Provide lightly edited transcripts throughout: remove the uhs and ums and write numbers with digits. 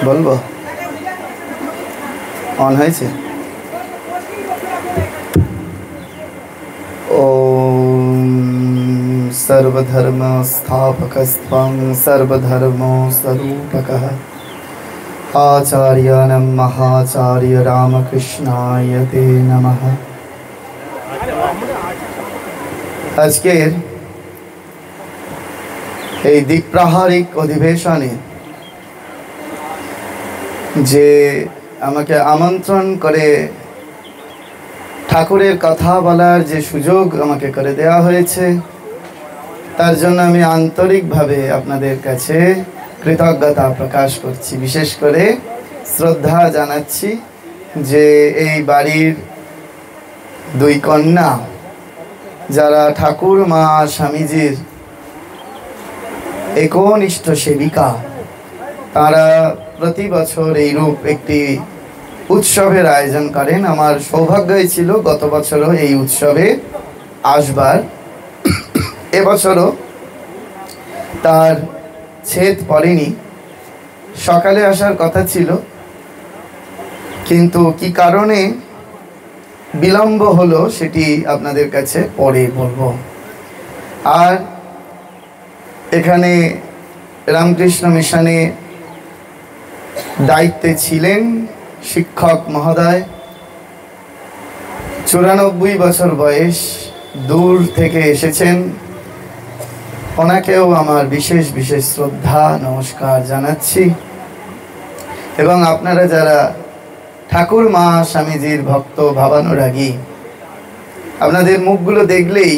বলবো অন হয়েছে। ওম সর্বধর্ম স্থাপকস্ত্বং সর্বধর্ম স্বরূপকঃ आचार्यानं महाचार्य रामकृष्णाय ते नमः। আজকের এই দিকপ্রাহারিক অধিবেশনে যে আমাকে আমন্ত্রণ করে ঠাকুরের কথা বলার যে সুযোগ আমাকে করে দেওয়া হয়েছে, তার জন্য আমি আন্তরিকভাবে আপনাদের কাছে কৃতজ্ঞতা প্রকাশ করছি। বিশেষ করে শ্রদ্ধা জানাচ্ছি যে এই বাড়ির দুই কন্যা যারা ঠাকুর মা স্বামীজির একনিষ্ঠ সেবিকা, তারা প্রতি বছর এইরূপ একটি উৎসবের আয়োজন করেন। আমার সৌভাগ্যই ছিল গত বছরও এই উৎসবে আসবার। এবছরও তার ছেদ পড়েনি। সকালে আসার কথা ছিল, কিন্তু কি কারণে বিলম্ব হলো সেটি আপনাদের কাছে পরে বলবো। আর এখানে রামকৃষ্ণ মিশনে দায়িত্বে ছিলেন শিক্ষক মহোদয়, 94 বছর বয়স, দূর থেকে এসেছেন। ওনাকেও আমার বিশেষ বিশেষ শ্রদ্ধা নমস্কার জানাচ্ছি। এবং আপনারা যারা ঠাকুর মা স্বামীজির ভক্ত ভাবানুরাগী, আপনাদের মুখগুলো দেখলেই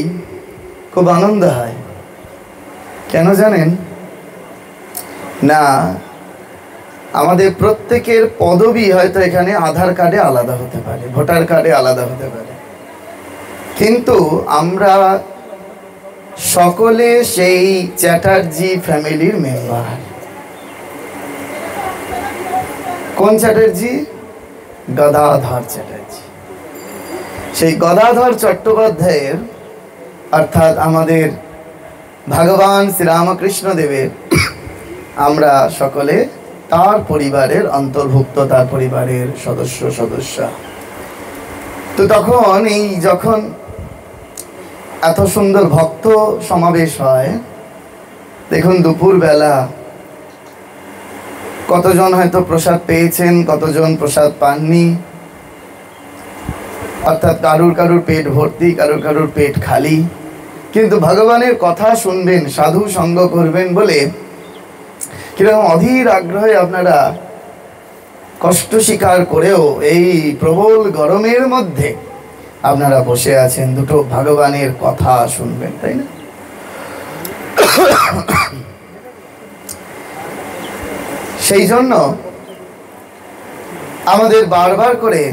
খুব আনন্দ হয়। কেন জানেন না? আমাদের প্রত্যেকের পদবি হয়তো এখানে আধার কার্ডে আলাদা হতে পারে, ভোটার কার্ডে আলাদা হতে পারে, কিন্তু আমরা সকলে সেই চ্যাটার্জি ফ্যামিলির মেম্বার। কোন চ্যাটার্জি? গদাধর চ্যাটার্জি। সেই গদাধর চট্টোপাধ্যায়ের, অর্থাৎ আমাদের ভগবান শ্রীরামকৃষ্ণ দেবের আমরা সকলে তার পরিবারের অন্তর্ভুক্ত, তার পরিবারের সদস্যা। তো তখন যখন এত সুন্দর ভক্ত সমাবেশ হয়, দেখুন দুপুরবেলা কতজন হয়তো প্রসাদ পেয়েছেন, কতজন প্রসাদ পাননি। অর্থাৎ কারুর পেট ভর্তি, কারুর পেট খালি, কিন্তু ভগবানের কথা শুনবেন, সাধু সঙ্গ করবেন বলে কিরকম অধীর আগ্রহে আপনারা কষ্ট স্বীকার করেও এই প্রবল গরমের মধ্যে আপনারা বসে আছেন, দুটো ভগবানের কথা শুনবেন, তাই না? সেই জন্য আমাদের বারবার করে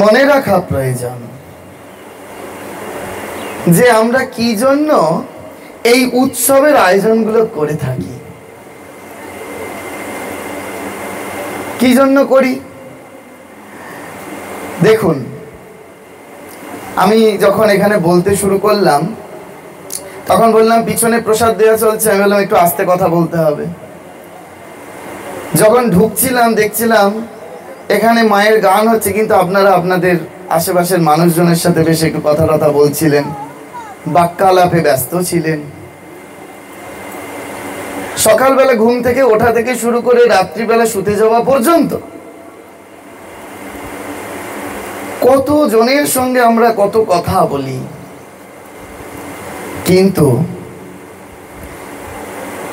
মনে রাখা প্রয়োজন যে আমরা কি জন্য এই উৎসবের আয়োজনগুলো করে থাকি, কি জন্য করি। দেখুন, আমি যখন এখানে বলতে শুরু করলাম তখন বললাম পিছনে প্রসাদ দেওয়া চলছে, আমি বললাম একটু আস্তে কথা বলতে হবে। যখন ঢুকছিলাম দেখছিলাম এখানে মায়ের গান হচ্ছে, কিন্তু আপনারা আপনাদের আশেপাশের মানুষজনের সাথে বেশ একটু কথা বলছিলেন, বাক্যালাপে ব্যস্ত ছিলেন। সকালবেলা ঘুম থেকে ওঠা থেকে শুরু করে রাত্রিবেলা শুতে যাওয়া পর্যন্ত কত জনের সঙ্গে আমরা কত কথা বলি, কিন্তু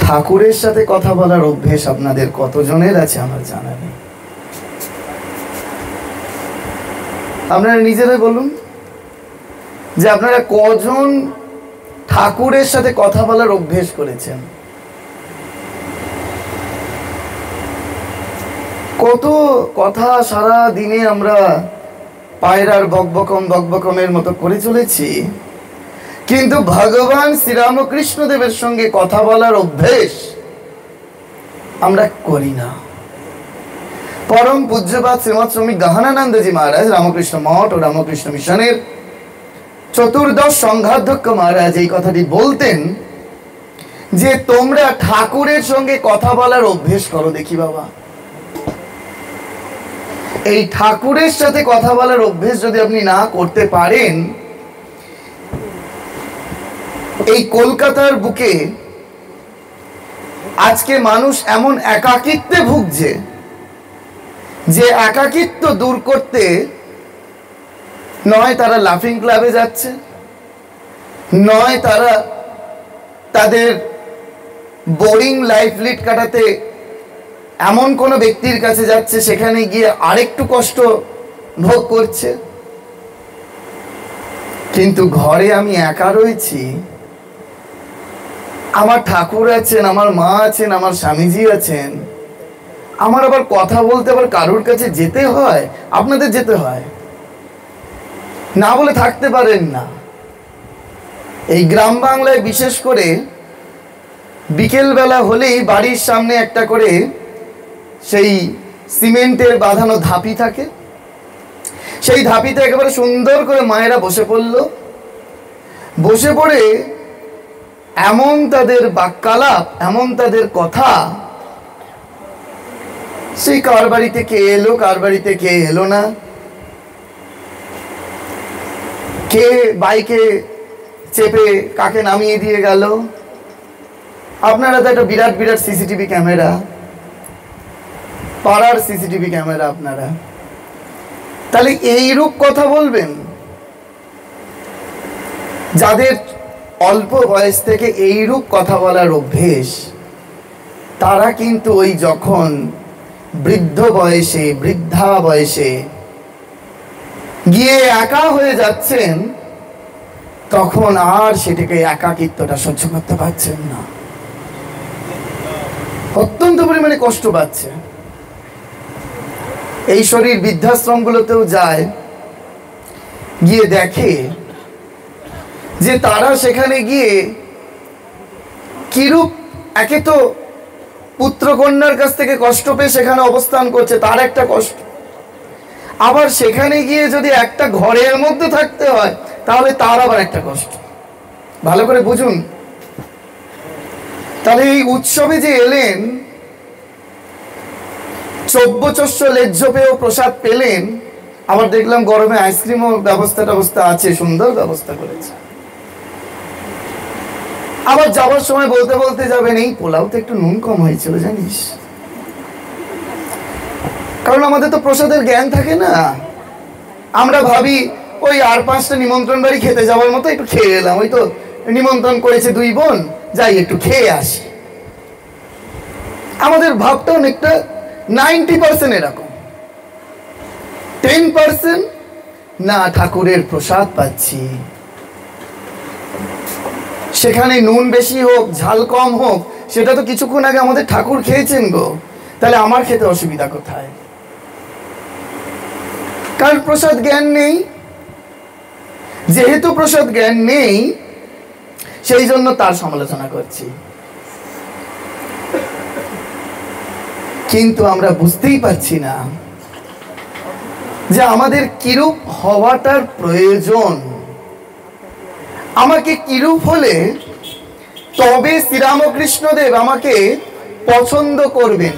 ঠাকুরের সাথে কথা বলার অভ্যেস আপনাদের কতজনের আছে আমার জানা নেই। আপনারা নিজেরাই বলুন যে আপনারা কজন ঠাকুরের সাথে কথা বলার অভ্যেস করেছেন। কত কথা সারা দিনে আমরা পায়রার বকবকমের মতো করে চলেছি, কিন্তু ভগবান শ্রীরামকৃষ্ণ দেবের সঙ্গে কথা বলার অভ্যেস আমরা করি না। পরম পূজ্যপাদ শ্রীমৎ স্বামী গহনানন্দজি মহারাজ, রামকৃষ্ণ মঠ ও রামকৃষ্ণ মিশনের চতুর্দশ সংঘাধ্যক্ষ মহারাজ এই কথাটি বলতেন যে তোমরা ঠাকুরের সঙ্গে কথা বলার অভ্যেস করো দেখি বাবা। এই ঠাকুরের সাথে কথা বলার অভ্যেস যদি আপনি না করতে পারেন, এই কলকাতার বুকে আজকে মানুষ এমন একাকিত্বে ভুগছে যে একাকিত্ব দূর করতে নয় তারা লাফিং ক্লাবে যাচ্ছে, নয় তারা তাদের বোরিং লাইফ লিড কাটাতে এমন কোনো ব্যক্তির কাছে যাচ্ছে সেখানে গিয়ে আরেকটু কষ্ট ভোগ করছে। কিন্তু ঘরে আমি একা রয়েছি, আমার ঠাকুর আছেন, আমার মা আছেন, আমার স্বামীজি আছেন, আমার আবার কথা বলতে আবার কারোর কাছে যেতে হয়। আপনাদের যেতে হয় না বলে থাকতে পারেন না। এই গ্রাম বাংলায় বিশেষ করে বিকেলবেলা হলেই বাড়ির সামনে একটা করে সেই সিমেন্টের বাঁধানো ধাপি থাকে, সেই ধাপিতে একেবারে সুন্দর করে মায়েরা বসে পড়ল। বসে পড়ে এমন তাদের বাক্যালাপ, এমন তাদের কথা, সেই কার বাড়িতে কে এলো, কার বাড়িতে কে এলো না, কে বাইকে চেপে কাকে নামিয়ে দিয়ে গেল। আপনারা তো একটা বিরাট বিরাট সিসিটিভি ক্যামেরা, পাড়ার সিসিটিভি ক্যামেরা আপনারা, তাহলে এইরূপ কথা বলবেন? যাদের অল্প বয়স থেকে এইরূপ কথা বলার অভ্যেস, তারা কিন্তু ওই যখন বৃদ্ধ বয়সে, বৃদ্ধা বয়সে গিয়ে একা হয়ে যাচ্ছেন, তখন আর সেটাকে একাকিত্বটা সহ্য করতে পারছেন না, অত্যন্ত পরিমাণে কষ্ট পাচ্ছে। এই শরীর বৃদ্ধাশ্রমগুলোতেও যায়, গিয়ে দেখে যে তারা সেখানে গিয়ে কিরূপ, একে তো পুত্র কন্যার কাছ থেকে কষ্ট পেয়ে সেখানে অবস্থান করছে, তার একটা কষ্ট, আবার সেখানে গিয়ে যদি একটা ঘরের মধ্যে থাকতে হয় তাহলে তার আবার একটা কষ্ট। ভালো করে বুঝুন। তাহলে এই উৎসবে যে এলেন, চব্যচস্য লেজ্জ পেয়েও প্রসাদ পেলেন, আবার দেখলাম গরমে আইসক্রিমও ব্যবস্থা আছে, সুন্দর ব্যবস্থা করেছে। আবার যাওয়ার সময় বলতে বলতে যাবেন, এই পোলাওতে একটু নুন কম হয়েছিল জানিস। কারণ আমাদের তো প্রসাদের জ্ঞান থাকে না, আমরা ভাবি ওই আর 5টা নিমন্ত্রণ বাড়ি খেতে যাওয়ার মতো একটু খেয়ে এলাম, ওই তো নিমন্ত্রণ করেছে 2 বোন, যাই একটু খেয়ে আসি। আমাদের ভাবটা অনেকটা 90% এরকম, 10% না ঠাকুরের প্রসাদ পাচ্ছি, সেখানে নুন বেশি হোক ঝাল কম হোক সেটা তো কিছুক্ষণ আগে আমাদের ঠাকুর খেয়েছেন গো, তাহলে আমার খেতে অসুবিধা কোথায়? কারণ প্রসাদ জ্ঞান নেই। যেহেতু প্রসাদ জ্ঞান নেই, সেই জন্য তার সমালোচনা করছি। কিন্তু আমরা বুঝতেই পারছি না যে আমাদের কিরূপ হওয়াটার প্রয়োজন, আমাকে কিরূপ হলে তবে শ্রীরামকৃষ্ণদেব আমাকে পছন্দ করবেন।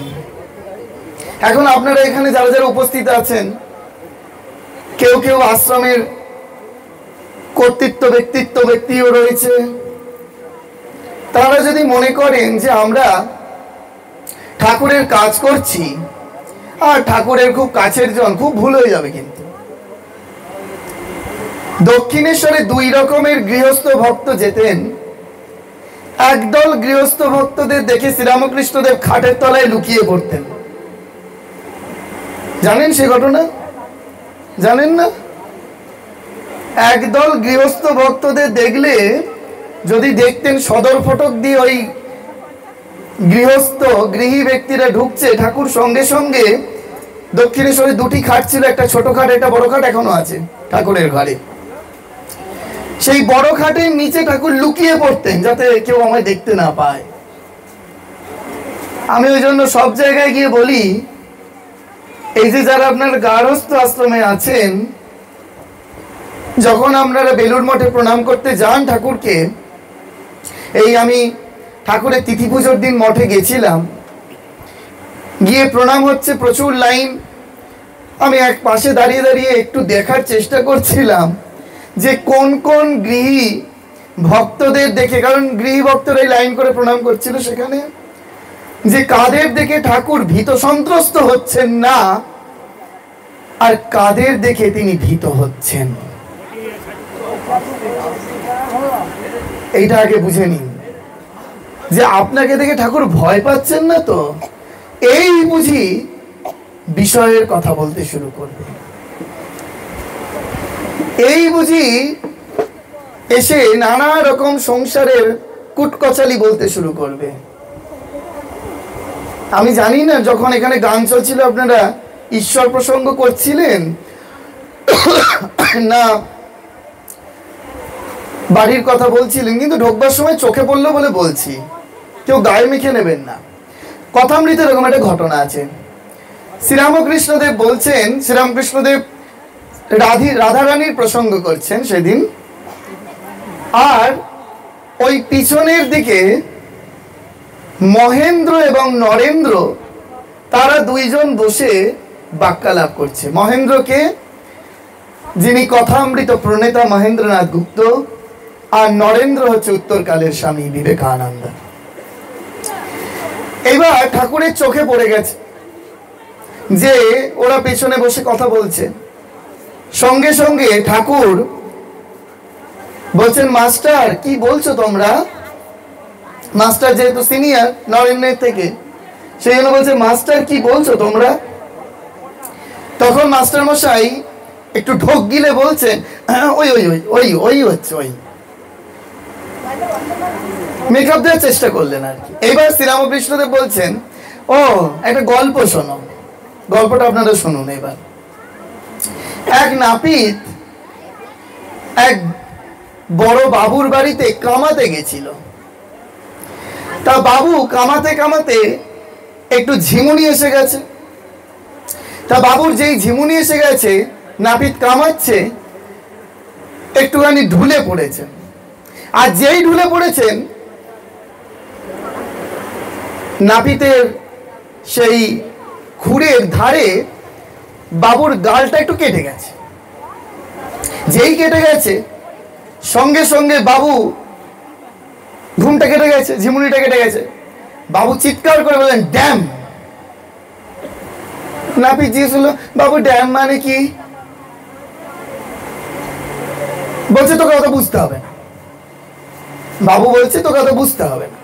এখন আপনারা এখানে যারা যারা উপস্থিত আছেন, কেউ কেউ আশ্রমের কর্তৃত্ব ব্যক্তিও রয়েছে, তারা যদি মনে করেন যে আমরা ঠাকুরের কাজ করছি আর ঠাকুরের খুব কাছের জন, খুব ভুল হয়ে যাবে। কিন্তু দক্ষিণেশ্বরে 2 রকমের গৃহস্থ ভক্ত যেতেন। একদল গৃহস্থ ভক্তদের দেখে শ্রীরামকৃষ্ণদেব খাটের তলায় লুকিয়ে পড়তেন। জানেন সে ঘটনা? জানেন না? একদল গৃহস্থ ভক্তদের দেখলে যদি দেখতেন সদর ফটক দিয়ে ওই গৃহী ব্যক্তিরা ঢুকছে, ঠাকুর সঙ্গে সঙ্গে দক্ষিণেশ্বরে 2টি খাট ছিল, একটা ছোট খাট, একটা বড় খাট এখনো আছে ঠাকুরের ঘরে। সেই বড় খাটের নিচে ঠাকুর লুকিয়ে পড়তেন যাতে কেউ আমায় দেখতে না পায়। আমি ওই জন্য সব জায়গায় গিয়ে বলি, এই যে যারা আপনার গার্হস্থ আশ্রমে আছেন, যখন আপনারা বেলুড় মঠে প্রণাম করতে যান ঠাকুরকে, এই আমি ঠাকুরের তিথি পুজোর দিন মঠে গেছিলাম, গিয়ে প্রণাম হচ্ছে, প্রচুর লাইন। আমি এক পাশে দাঁড়িয়ে দাঁড়িয়ে একটু দেখার চেষ্টা করছিলাম যে কোন কোন গৃহী ভক্তদের দেখে, কারণ গৃহী ভক্তরাই লাইন করে প্রণাম করছিল সেখানে, যে কাদের দেখে ঠাকুর ভীত সন্ত্রস্ত হচ্ছেন না আর কাদের দেখে তিনি ভীত হচ্ছেন, এইটা আগে বুঝে নিন। যে আপনাকে দেখে ঠাকুর ভয় পাচ্ছেন না তো, এই বুঝি বিষয়ের কথা বলতে শুরু করবে, এই বুঝি এসে নানা রকম সংসারের কুটকচালি বলতে শুরু করবে। আমি জানি না যখন এখানে গান চলছিল আপনারা ঈশ্বর প্রসঙ্গ করছিলেন না বাড়ির কথা বলছিলেন, কিন্তু ঢোকবার সময় চোখে পড়লো বলে বলছি, কেউ গায়ে মেখে নেবেন না। কথামৃতে এরকম একটা ঘটনা আছে। শ্রীরামকৃষ্ণদেব বলছেন, শ্রীরামকৃষ্ণদেব রাধারানীর প্রসঙ্গ করছেন সেদিন, আর ওই পিছনের দিকে মহেন্দ্র এবং নরেন্দ্র তারা দুইজন বসে বাক্যালাপ করছে। মহেন্দ্রকে, যিনি কথামৃত প্রণেতা মহেন্দ্রনাথ গুপ্ত, আর নরেন্দ্র হচ্ছে উত্তরকালের স্বামী বিবেকানন্দ। এবার ঠাকুরের চোখে পড়ে গেছে যে ওরা পেছনে বসে কথা বলছে। সঙ্গে সঙ্গে ঠাকুর বলছেন, মাস্টার কি বলছো তোমরা? মাস্টার যেহেতু সিনিয়র নরেন্দ্রের থেকে, সেই জন্য বলছে, মাস্টার কি বলছো তোমরা? তখন মাস্টার মশাই একটু ঢোক গিলে বলছেন, ওই ওই ওই ওই ওই হচ্ছে ওই, মেকআপ দেওয়ার চেষ্টা করলেন আর কি। এইবার শ্রীরামকৃষ্ণদেব বলছেন, ও একটা গল্প শোনো, গল্পটা আপনারা শুনুন। এবার এক নাপিত এক বড় বাবুর বাড়িতে কামাতে গেছিল। তা বাবু কামাতে কামাতে একটু ঝিমুনি এসে গেছে। তা বাবুর যেই ঝিমুনি এসে গেছে, নাপিত কামাচ্ছে, একটুখানি ঢুলে পড়েছেন। আর যেই ঢুলে পড়েছেন, নাপিতের সেই খুরের ধারে বাবুর গালটা একটু কেটে গেছে। যেই কেটে গেছে, সঙ্গে সঙ্গে বাবু ঘুমটা কেটে গেছে, ঝিমুনিটা কেটে গেছে। বাবু চিৎকার করে বললেন, ড্যাম। নাপিত জিজ্ঞেস করলো, বাবু ড্যাম মানে কি? বলছে, তোকে অত বুঝতে হবে না। বাবু বলছে, তোকে অত বুঝতে হবে না।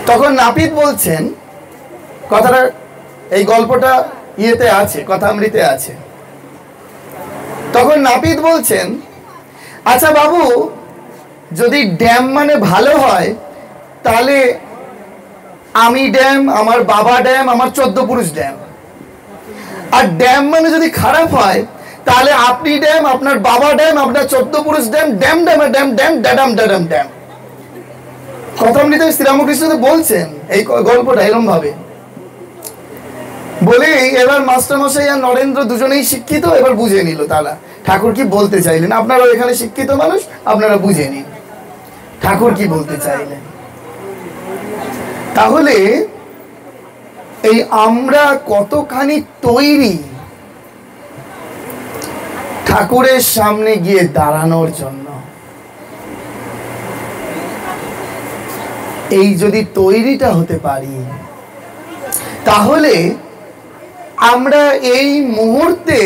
তখন নাপিত বলছেন, কথাটা এই গল্পটা ইয়েতে আছে, কথামৃতে আছে। তখন নাপিত বলছেন, আচ্ছা বাবু, যদি ড্যাম মানে ভালো হয়, তাহলে আমি ড্যাম, আমার বাবা ড্যাম, আমার 14 পুরুষ ড্যাম। আর ড্যাম মানে যদি খারাপ হয়, তাহলে আপনি ড্যাম, আপনার বাবা ড্যাম, আপনার 14 পুরুষ dam, dam dam dam dam ড্যাডাম ড্যাডাম dam. কথামৃতে Sri Ramakrishna বলছেন এই গল্পটা এরকম ভাবে বলে। এবার মাস্টারমশাই আর নরেন্দ্র দুজনেই শিক্ষিত, এবার বুঝে নিল তারা ঠাকুর কি বলতে চাইলেন। আপনারা এখানে শিক্ষিত মানুষ, আপনারা বুঝে নিন ঠাকুর কি বলতে চাইলেন। তাহলে এই আমরা কতখানি তৈরি ঠাকুরের সামনে গিয়ে দাঁড়ানোর জন্য, এই যদি তৈরিটা হতে পারি, তাহলে আমরা এই মুহূর্তে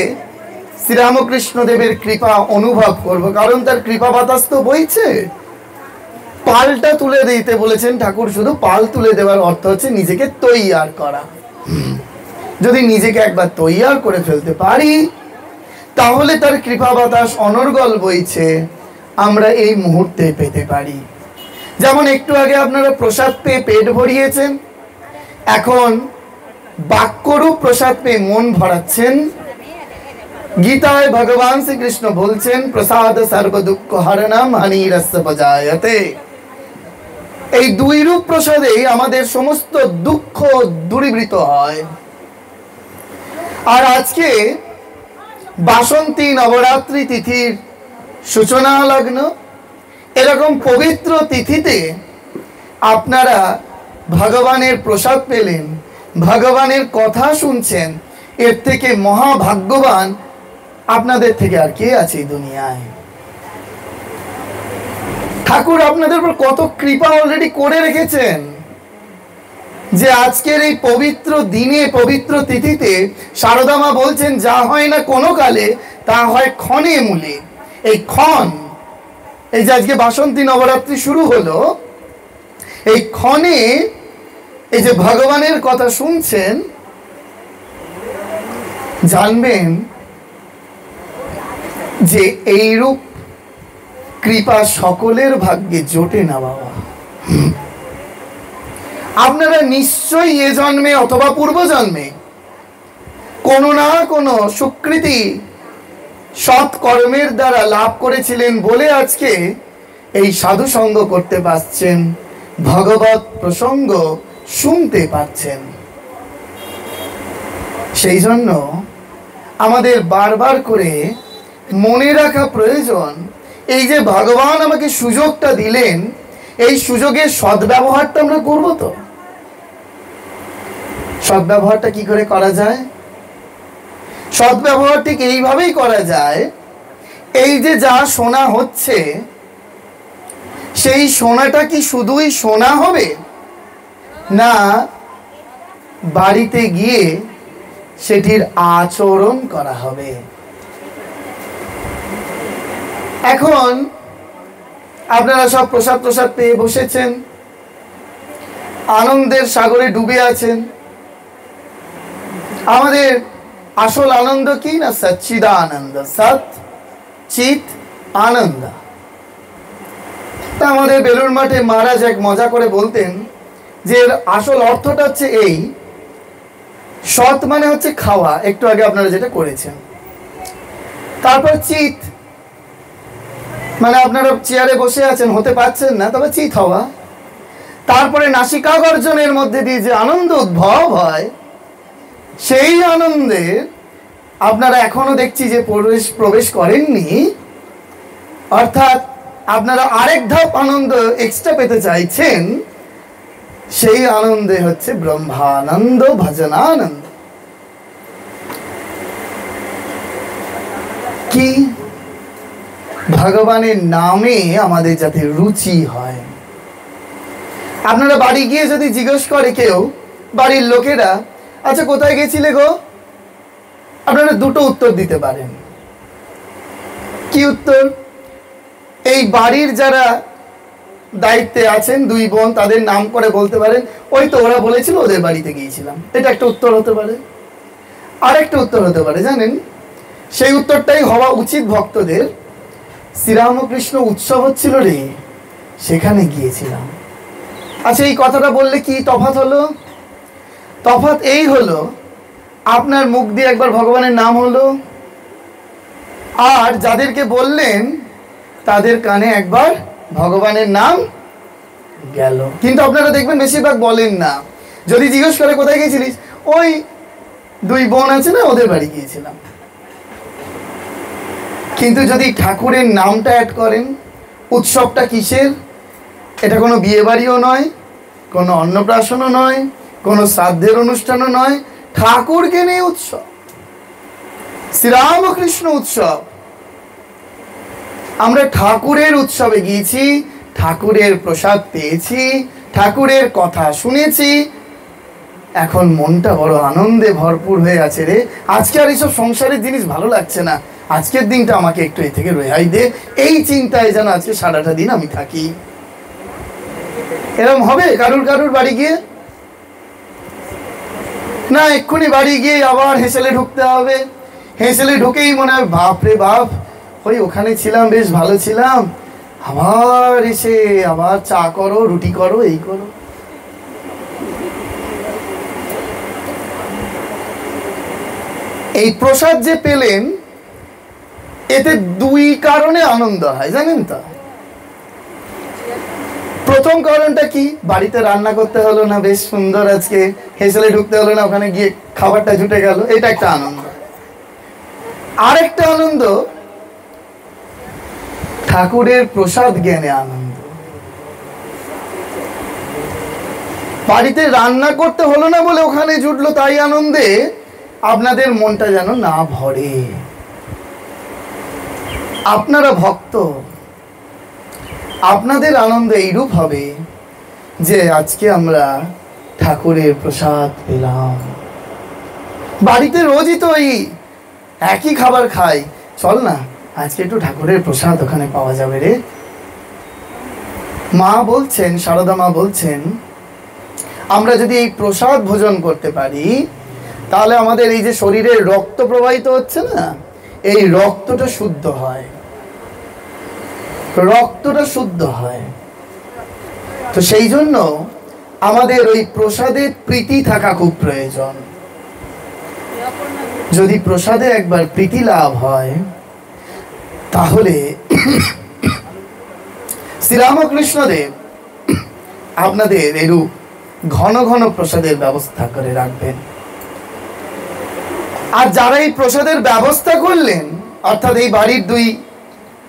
শ্রীরামকৃষ্ণদেবের কৃপা অনুভব করব। কারণ তার কৃপা বাতাস তো বইছে। পালটা তুলে দিতে বলেছেন ঠাকুর। শুধু পাল তুলে দেওয়ার অর্থ হচ্ছে নিজেকে তৈয়ার করা। যদি নিজেকে একবার তৈয়ার করে ফেলতে পারি, তাহলে তার কৃপা বাতাস অনর্গল বইছে আমরা এই মুহূর্তে পেতে পারি। যেমন একটু আগে আপনারা প্রসাদ পেয়ে পেট ভরিয়েছেন, এখন বাক্যরূপ প্রসাদ পেয়ে মন ভরাচ্ছেন। গীতায় ভগবান শ্রীকৃষ্ণ বলছেন, প্রসাদ সর্ব দুঃখ হরণম হানিরস্য বজায়তে। এই দুই রূপ প্রসাদেই আমাদের সমস্ত দুঃখ দূরীভূত হয়। আর আজকে বাসন্তী নবরাত্রি তিথির সূচনা লগ্ন, এরকম পবিত্র তিথিতে আপনারা ভগবানের প্রসাদ পেলেন, ভগবানের কথা শুনছেন, এর থেকে মহাভাগ্যবান আপনাদের থেকে আর কে আছে এই দুনিয়ায়? ঠাকুর আপনাদের উপর কত কৃপা অলরেডি করে রেখেছেন যে আজকের এই পবিত্র দিনে, পবিত্র তিথিতে শারদা মা বলছেন, যা হয় না কোনো কালে তা হয় ক্ষণে মূলে। এই ক্ষণ, এই যে আজকে বাসন্তী নবরাত্রি শুরু হলো, এই ক্ষণে এই যে ভগবানের কথা শুনছেন, জানবেন যে এইরূপ কৃপা সকলের ভাগ্যে জোটে না বাবা। আপনারা নিশ্চয়ই এ জন্মে অথবা পূর্ব জন্মে কোনো না কোনো সুকৃতি সৎ কর্মের দ্বারা লাভ করেছিলেন বলে আজকে এই সাধু সঙ্গ করতে পারছেন, ভগবত প্রসঙ্গ শুনতে পাচ্ছেন। সেই জন্য আমাদের বারবার করে মনে রাখা প্রয়োজন, এই যে ভগবান আমাকে সুযোগটা দিলেন, এই সুযোগের সদ্ব্যবহারটা আমরা করব তো? সদ্ব্যবহারটা কি করে করা যায়? সদ্ব্যবহার ঠিক এইভাবেই করা যায়, এই যে যা শোনা হচ্ছে, সেই শোনাটা কি শুধুই শোনা হবে, না বাড়িতে গিয়ে সেটির আচরণ করা হবে? এখন আপনারা সব প্রসাদ প্রসাদ পেয়ে বসেছেন, আনন্দের সাগরে ডুবে আছেন। আমাদের আসল আনন্দ কি না? সচ্চিদানন্দ, সৎ চিত আনন্দ। তা আমাদের বেলুড় মাঠে মহারাজ এক মজা করে বলতেন যে এর আসল অর্থটা হচ্ছে এই, সৎ মানে হচ্ছে খাওয়া, একটু আগে আপনারা যেটা করেছেন। তারপর চিত মানে আপনারা চেয়ারে বসে আছেন, হতে পারছেন না, তবে চিত হওয়া। তারপরে নাসিকা গর্জনের মধ্যে দিয়ে যে আনন্দ উদ্ভব হয়, সেই আনন্দে আপনারা এখনো দেখছি যে প্রবেশ করেননি, অর্থাৎ আপনারা আরেক ধাপ আনন্দ এক্সট্রা পেতে চাইছেন। সেই আনন্দে হচ্ছে ব্রহ্মানন্দ, ভজনানন্দ। কি? ভগবানের নামে আমাদের যাতে রুচি হয়। আপনারা বাড়ি গিয়ে যদি জিজ্ঞেস করে কেউ, বাড়ির লোকেরা, আচ্ছা কোথায় গেছিলে গো, আপনারা দুটো উত্তর দিতে পারেন। কি উত্তর? এই বাড়ির যারা দায়িত্বে আছেন, দুই বোন, তাদের নাম করে বলতে পারেন, ওই তো ওরা বলেছিল ওদের বাড়িতে গিয়েছিলাম। এটা একটা উত্তর হতে পারে। আরেকটা উত্তর হতে পারে, জানেন, সেই উত্তরটাই হওয়া উচিত ভক্তদের, শ্রীরামকৃষ্ণ উৎসব হচ্ছিল রে, সেখানে গিয়েছিলাম। আচ্ছা, এই কথাটা বললে কি তফাৎ হলো? তফাৎ এই হলো, আপনার মুখ দিয়ে একবার ভগবানের নাম হলো, আর যাদেরকে বললেন তাদের কানে একবার ভগবানের নাম গেল। কিন্তু আপনারা দেখবেন বেশিরভাগ বলেন না। যদি জিজ্ঞেস করে কোথায় গিয়েছিলিস, ওই দুই বোন আছে না, ওদের বাড়ি গিয়েছিলাম। কিন্তু যদি ঠাকুরের নামটা অ্যাড করেন, উৎসবটা কিসের? এটা কোনো বিয়ে বাড়িও নয়, কোনো অন্নপ্রাশনও নয়, কোনো শ্রাদ্ধের অনুষ্ঠানও নয়, ঠাকুরকে নিয়ে উৎসব, শ্রীরামকৃষ্ণ উৎসব। আমরা ঠাকুরের উৎসবে গিয়েছি, ঠাকুরের প্রসাদ পেয়েছি, ঠাকুরের কথা শুনেছি, এখন মনটা বড় আনন্দে ভরপুর হয়ে আছে রে। আজকে আর এইসব সংসারের জিনিস ভালো লাগছে না, আজকের দিনটা আমাকে একটু এ থেকে রেহাই দে, এই চিন্তায় যেন আজকে সারাটা দিন আমি থাকি। এরকম হবে কারুর কারুর বাড়ি গিয়ে? না, এক্ষুনি বাড়ি গিয়ে আবার হেসেলে ঢুকতে হবে। হেসেলে ঢুকেই মনে হয় বাপ রে বাপ, ওই ওখানে ছিলাম, বেশ ভালো ছিলাম, আবার এসে আবার চা করো, রুটি করো, এই করো। এই প্রসাদ যে পেলেন, এতে দুই কারণে আনন্দ হয়, জানেন তো? প্রথম কারণটা কি? বাড়িতে রান্না করতে হলো না, বেশ সুন্দর, আজকে হেসেলে ঢুকতে হলো না, ওখানে গিয়ে খাবারটা জুটে গেল, এটা একটা আনন্দ। আরেকটা আনন্দ, ঠাকুরের প্রসাদ জ্ঞানে আনন্দ। বাড়িতে রান্না করতে হলো না বলে ওখানে জুটলো, তাই আনন্দে আপনাদের মনটা যেন না ভরে। আপনারা ভক্ত, আপনাদের আনন্দ এইরূপ হবে যে আজকে আমরা ঠাকুরের প্রসাদ পেলাম। বাড়িতে রোজই তো এই একই খাবার খাই, চল না আজকে একটু ঠাকুরের প্রসাদ ওখানে পাওয়া যাবে রে। মা বলছেন, সারদা মা বলছেন, আমরা যদি এই প্রসাদ ভোজন করতে পারি তাহলে আমাদের এই যে শরীরে রক্ত প্রবাহিত হচ্ছে না, এই রক্তটা শুদ্ধ হয়, রক্তটা শুদ্ধ হয়। তো সেই জন্য আমাদের ওই প্রসাদের প্রীতি থাকা খুব প্রয়োজন। যদি প্রসাদে একবার প্রীতি লাভ হয় তাহলে শ্রীরামকৃষ্ণদেব আপনাদের এরূপ ঘন ঘন প্রসাদের ব্যবস্থা করে রাখবেন। আর যারা এই প্রসাদের ব্যবস্থা করলেন, অর্থাৎ এই বাড়ির দুই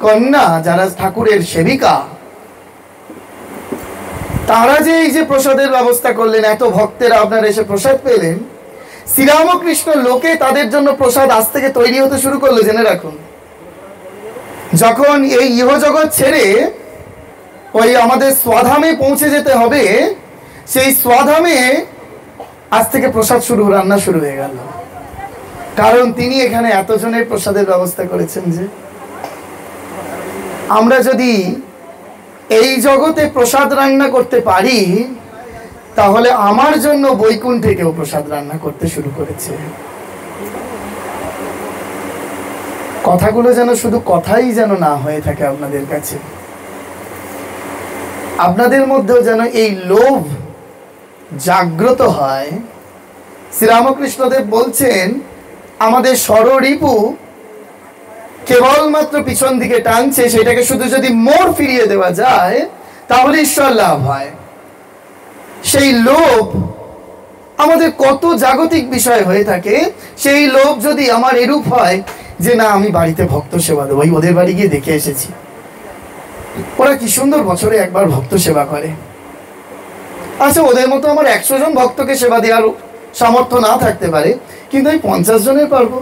কন্যা যারা ঠাকুরের সেবিকা, তারা যে এই যে প্রসাদের ব্যবস্থা করলেন, এত ভক্তেরা আপনারা এসে প্রসাদ পেলেন, শ্রীরামকৃষ্ণ লোকে তাদের জন্য প্রসাদ আজ থেকে তৈরি হতে শুরু করলো। জেনে রাখুন, যখন এই ইহজগৎ ছেড়ে ওই আমাদের স্বধামে পৌঁছে যেতে হবে, সেই স্বধামে আজ থেকে প্রসাদ শুরু, রান্না শুরু হয়ে গেল। কারণ তিনি এখানে এতজনের প্রসাদের ব্যবস্থা করেছেন যে আমরা যদি এই জগতে প্রসাদ রান্না করতে পারি তাহলে আমার জন্য বৈকুণ্ঠে কেউ প্রসাদ রান্না করতে শুরু করেছে। কথাগুলো যেন শুধু কথাই যেন না হয়ে থাকে আপনাদের কাছে, আপনাদের মধ্যেও যেন এই লোভ জাগ্রত হয়। শ্রীরামকৃষ্ণদেব বলছেন, আমাদের ষড়রিপু কেবলমাত্র পিছন দিকে টানছে, সেটাকে শুধু যদি মোড় ফিরিয়ে দেওয়া যায় তাহলে ঈশ্বর লাভ হয়। সেই লোভ আমাদের কত জাগতিক বিষয় হয়ে থাকে, সেই লোভ যদি আমার এরূপ হয় যে না আমি বাড়িতে ভক্ত সেবা দেবো, ওদের বাড়ি গিয়ে দেখে এসেছি ওরা কি সুন্দর বছরে একবার ভক্ত সেবা করে, আচ্ছা ওদের মতো আমার 100 জন ভক্তকে সেবা দেওয়ার সামর্থ্য না থাকতে পারে, কিন্তু আমি 50 জনের পারবো,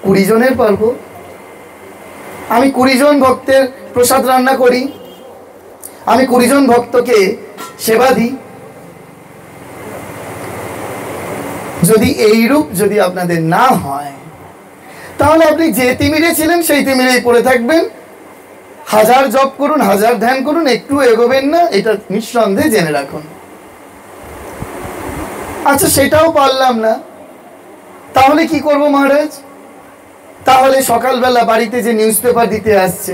20 জনের পারবো। আমি 20 জন ভক্তের প্রসাদ রান্না করি, আমি 20 জন ভক্তকে সেবা দিই। যদি এইরূপ যদি আপনাদের না হয় তাহলে আপনি যে তিমিরে ছিলেন সেই তিমিরেই পড়ে থাকবেন। 1000 জপ করুন, 1000 ধ্যান করুন, একটু এগোবেন না, এটা নিঃসন্দেহে জেনে রাখুন। আচ্ছা সেটাও পারলাম না, তাহলে কি করব মহারাজ? তাহলে সকালবেলা বাড়িতে যে নিউজ পেপার দিতে আসছে,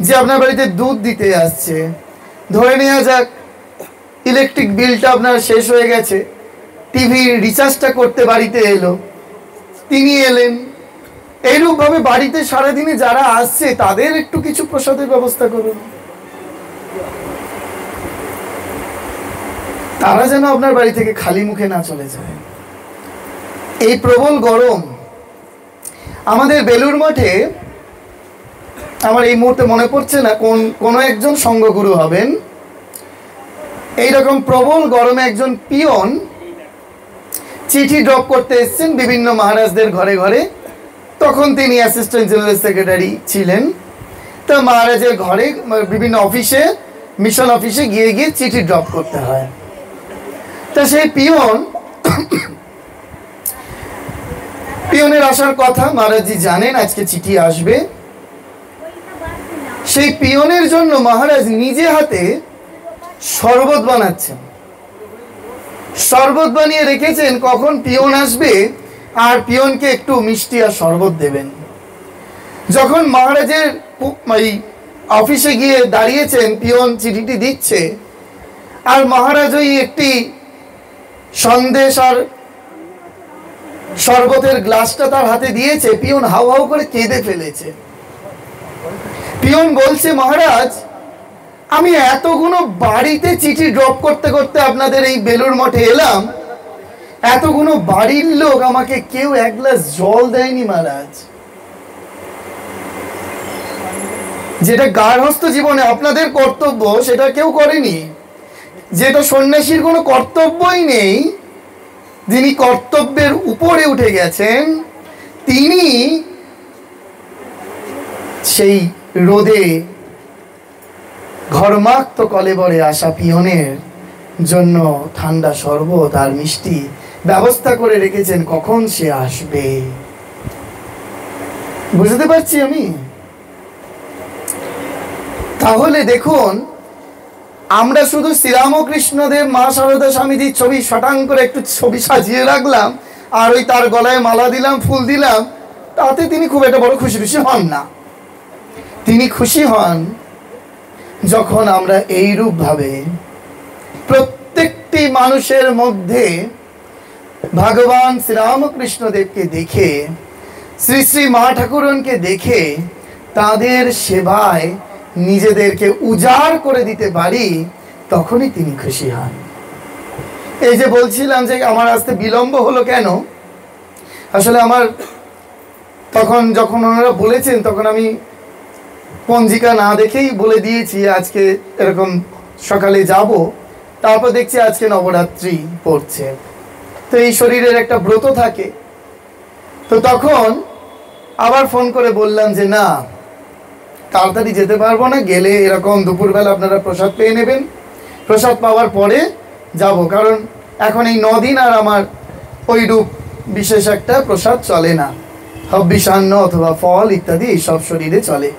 যে আপনার বাড়িতে দুধ দিতে আসছে, ধরে নেওয়া যাক ইলেকট্রিক বিলটা আপনার শেষ হয়ে গেছে, টিভির রিচার্জটা করতে বাড়িতে এলো, তিনি এলেন, এইরূপভাবে বাড়িতে সারাদিনে যারা আসছে তাদের একটু কিছু প্রসাদের ব্যবস্থা করুন। তারা যেন আপনার বাড়ি থেকে খালি মুখে না চলে যায়। এই প্রবল গরম, আমাদের বেলুর মঠে, আমার এই মুহূর্তে মনে পড়ছে না কোন একজন সঙ্গগুরু হবেন, এইরকম প্রবল গরমে একজন পিয়ন চিঠি ড্রপ করতে এসেছেন বিভিন্ন মহারাজদের ঘরে ঘরে। তখন তিনি অ্যাসিস্ট্যান্ট জেনারেল সেক্রেটারি ছিলেন। তো মহারাজের ঘরে বিভিন্ন অফিসে, মিশন অফিসে গিয়ে গিয়ে চিঠি ড্রপ করতে হয়। তা সেই পিয়নের আসার কথা মহারাজজি জানেন আজকে চিঠি আসবে। সেই পিয়নের জন্য মহারাজ নিজে হাতে শরবত বানাচ্ছেন, শরবত বানিয়ে রেখেছেন, কখন পিয়ন আসবে আর পিয়নকে একটু মিষ্টি আর শরবত দেবেন। যখন মহারাজের অফিসে গিয়ে দাঁড়িয়েছেন, পিয়ন চিঠিটি দিচ্ছে, আর মহারাজ ওই একটি সন্দেশ আর শরবতের গ্লাসটা তার হাতে দিয়েছে, পিয়ন হাউ হাউ করে কেঁদে ফেলেছে। পিয়ন বলছে, মহারাজ আমি এতগুলো বাড়িতে চিঠি ড্রপ করতে করতে আপনাদের এই বেলুর মঠে এলাম, এতগুলো বাড়ির লোক আমাকে কেউ এক গ্লাস জল দেয়নি মহারাজ। যেটা গার্হস্থ্য জীবনে আপনাদের কর্তব্য সেটা কেউ করেনি। যেটা সন্ন্যাসীর কোনো কর্তব্যই নেই, যিনি কর্তব্যের উপরে উঠে গেছেন, তিনি সেই রোদে ঘর্মাক্ত কলেবরে আসা পিয়নের জন্য ঠান্ডা শরবত আর মিষ্টি ব্যবস্থা করে রেখেছেন, কখন সে আসবে। বুঝতে পারছি আমি? তাহলে দেখুন, আমরা শুধু শ্রীরামকৃষ্ণদেব মা শারদা স্বামীজির ছবি শটাং করে একটু ছবি সাজিয়ে রাখলাম, আর ওই তার গলায় মালা দিলাম, ফুল দিলাম, তাতে তিনি খুব একটা বড় খুশি হন না। তিনি খুশি হন যখন আমরা এইরূপ ভাবে প্রত্যেকটি মানুষের মধ্যে ভগবান শ্রীরামকৃষ্ণদেবকে দেখে, শ্রী শ্রী মা ঠাকুরনকে দেখে তাদের সেবায় নিজেদেরকে উজাড় করে দিতে পারি, তখনই তিনি খুশি হন। এই যে বলছিলাম যে আমার আসতে বিলম্ব হলো কেন, আসলে আমার তখন যখন ওনারা বলেছেন তখন আমি পঞ্জিকা না দেখেই বলে দিয়েছি আজকে এরকম সকালে যাব। তারপর দেখছি আজকে নবরাত্রি পড়ছে, তো এই শরীরের একটা ব্রত থাকে। তো তখন আবার ফোন করে বললাম যে না, তাড়াতাড়ি যেতে পারবো না, গেলে এরকম দুপুরবেলা আপনারা প্রসাদ পেয়ে নেবেন, প্রসাদ পাওয়ার পরে যাব, কারণ এখন এই 9 দিন আর আমার ওইরূপ বিশেষ একটা প্রসাদ চলে না, হব্বিষান্ন অথবা ফল ইত্যাদি এইসব শরীরে চলে।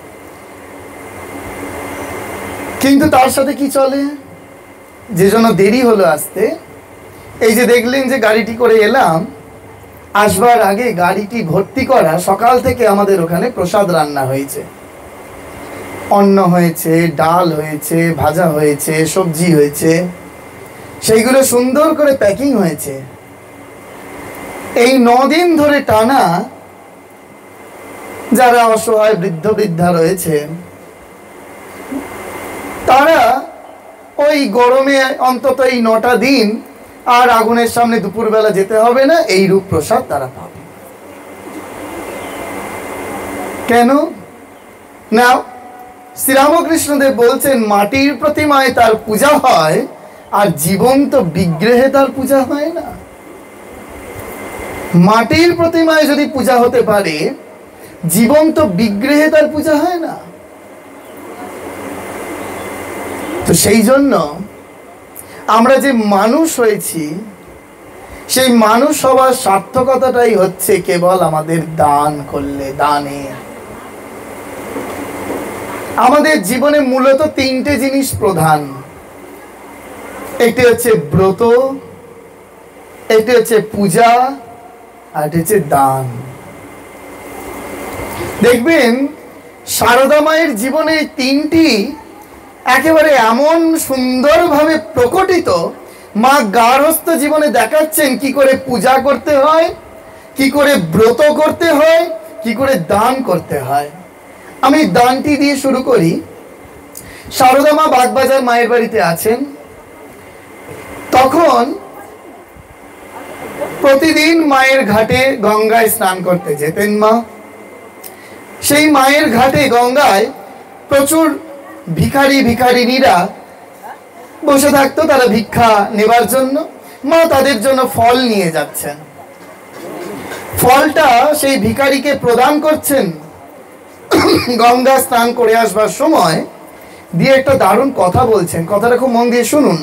কিন্তু তার সাথে কি চলে, যে জন্য দেরি হলো আসতে, এই যে দেখলেন যে গাড়িটি করে এলাম, আসবার আগে গাড়িটি ভর্তি করা, সকাল থেকে আমাদের ওখানে প্রসাদ রান্না হয়েছে, অন্ন হয়েছে, ডাল হয়েছে, ভাজা হয়েছে, সবজি হয়েছে, সেইগুলো সুন্দর করে প্যাকিং হয়েছে। এই 9 দিন ধরে টানা যারা অসহায় বৃদ্ধ বৃদ্ধা রয়েছে, তারা ওই গরমে অন্তত এই 9টা দিন আর আগুনের সামনে দুপুরবেলা যেতে হবে না, এই রূপ প্রসাদ তারা পাবে। কেন না, শ্রীরামকৃষ্ণদেব বলছেন মাটির প্রতিমায় তার পূজা হয়, আর জীবন্ত বিগ্রহে তার পূজা হয় না। মাটির প্রতিমায় যদি পূজা হতে পারে, জীবন্ত বিগ্রহে তার পূজা হয় না। তো সেই জন্য আমরা যে মানুষ হয়েছি, সেই মানুষ হওয়ার সার্থকতাটাই হচ্ছে কেবল আমাদের দান করলে, দানে। আমাদের জীবনে মূলত 3টে জিনিস প্রধান, একটি হচ্ছে ব্রত, একটি হচ্ছে পূজা, আর একটি হচ্ছে দান। দেখবেন সারদা মায়ের জীবনে 3টি একেবারে এমন সুন্দরভাবে প্রকটিত, মা গার্হস্থ্য জীবনে দেখাচ্ছেন কি করে পূজা করতে হয়, কি করে ব্রত করতে হয়, কি করে দান করতে হয়। আমি দানটি দিয়ে শুরু করি। সারদা মা বাগবাজার মায়ের বাড়িতে আছেন, তখন প্রতিদিন মায়ের ঘাটে গঙ্গায় স্নান করতে যেতেন মা। সেই মায়ের ঘাটে গঙ্গায় প্রচুর ভিখারি ভিখারিনীরা বসে থাকতো, তারা ভিক্ষা নেবার জন্য। মা তাদের জন্য ফল নিয়ে যাচ্ছেন, ফলটা সেই ভিখারিকে প্রদান করছেন। গঙ্গা স্নান করে আসবার সময় দিয়ে একটা দারুণ কথা বলছেন, কথাটা খুব মন দিয়ে শুনুন।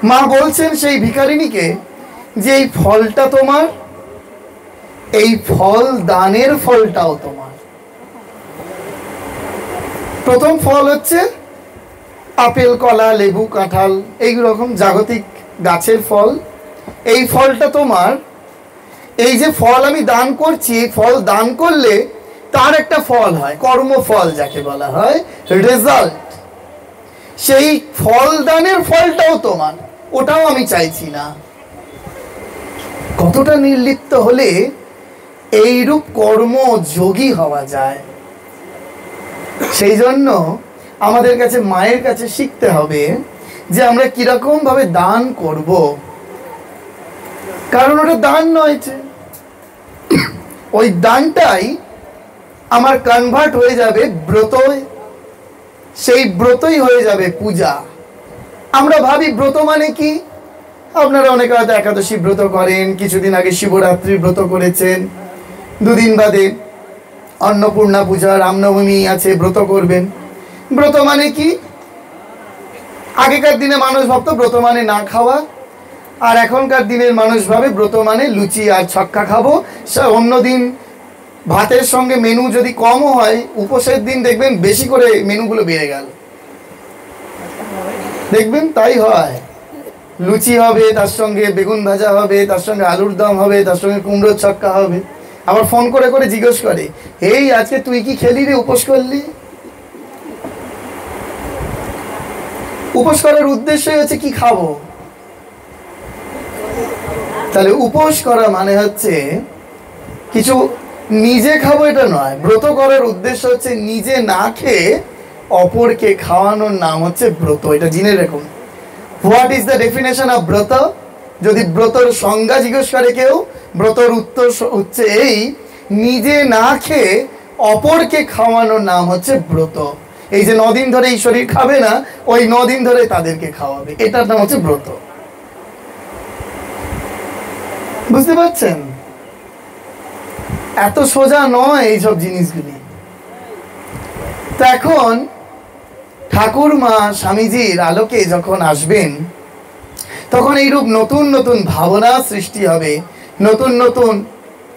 মা বলছেন সেই ভিখারিনীকে যে এই ফলটা তোমার, এই ফল দানের ফলটাও তোমার। প্রথম ফল হচ্ছে আপেল, কলা, লেবু, কাঁঠাল, এই রকম জাগতিক গাছের ফল। এই ফলটা তোমার। এই যে ফল আমি দান করছি, এই ফল দান করলে তার একটা ফল হয়, কর্মফল যাকে বলা হয়, রেজাল্ট। সেই ফল দানের ফলটাও তোমার, ওটাও আমি চাইছি না। কতটা নির্লিপ্ত হলে এইরূপ কর্মযোগী হওয়া যায়। সেই জন্য আমাদের কাছে মায়ের কাছে শিখতে হবে যে আমরা কিরকম ভাবে দান করব, কারণ ওটা দান নয়, ওই দানটাই আমার কনভার্ট হয়ে যাবে ব্রত, সেই ব্রতই হয়ে যাবে পূজা। আমরা ভাবি ব্রত মানে কি? আপনারা অনেকে হয়তো একাদশী ব্রত করেন, কিছুদিন আগে শিবরাত্রির ব্রত করেছেন, দুদিন বাদে অন্নপূর্ণা পূজা, রামনবমী আছে, ব্রত করবেন। ব্রত মানে কি? আগেকার দিনে মানুষ ভাবতো ব্রত মানে না খাওয়া, আর এখনকার দিনের মানুষ ভাবে ব্রত মানে লুচি আর ছক্কা খাবো। অন্যদিন ভাতের সঙ্গে মেনু যদি কমও হয়, উপোসের দিন দেখবেন বেশি করে মেনুগুলো বেড়ে গেল, দেখবেন তাই হয়। লুচি হবে, তার সঙ্গে বেগুন ভাজা হবে, তার সঙ্গে আলুর দম হবে, তার সঙ্গে কুমড়োর ছক্কা হবে। আবার ফোন করে করে জিজ্ঞেস করে, এই আজকে তুই কি খেলি রে, উপোস করলি? উপোস করার উদ্দেশ্য হচ্ছে কি খাবো। তাহলে উপোস করা মানে হচ্ছে কিছু নিজে খাবো এটা নয়। ব্রত করার উদ্দেশ্য হচ্ছে নিজে না খেয়ে অপরকে খাওয়ানোর নাম হচ্ছে ব্রত। এটা জেনে রাখুন। What is the definition of ব্রত? যদি ব্রতর সংজ্ঞা জিজ্ঞেস করে কেউ, ব্রতর উত্তর হচ্ছে এই, নিজে না খেয়ে অপরকে খাওয়ানোর নাম হচ্ছে ব্রত। এই যে 9 দিন ধরে এই শরীর খাবে না, ওই 9 দিন ধরে তাদেরকে খাওয়াবে, এটার নাম হচ্ছে ব্রত। বুঝতে পারছেন? এত সোজা নয় এইসব জিনিসগুলি। তো এখন ঠাকুর মা স্বামীজির আলোকে যখন আসবেন, তখন এইরূপ নতুন নতুন ভাবনা সৃষ্টি হবে, নতুন নতুন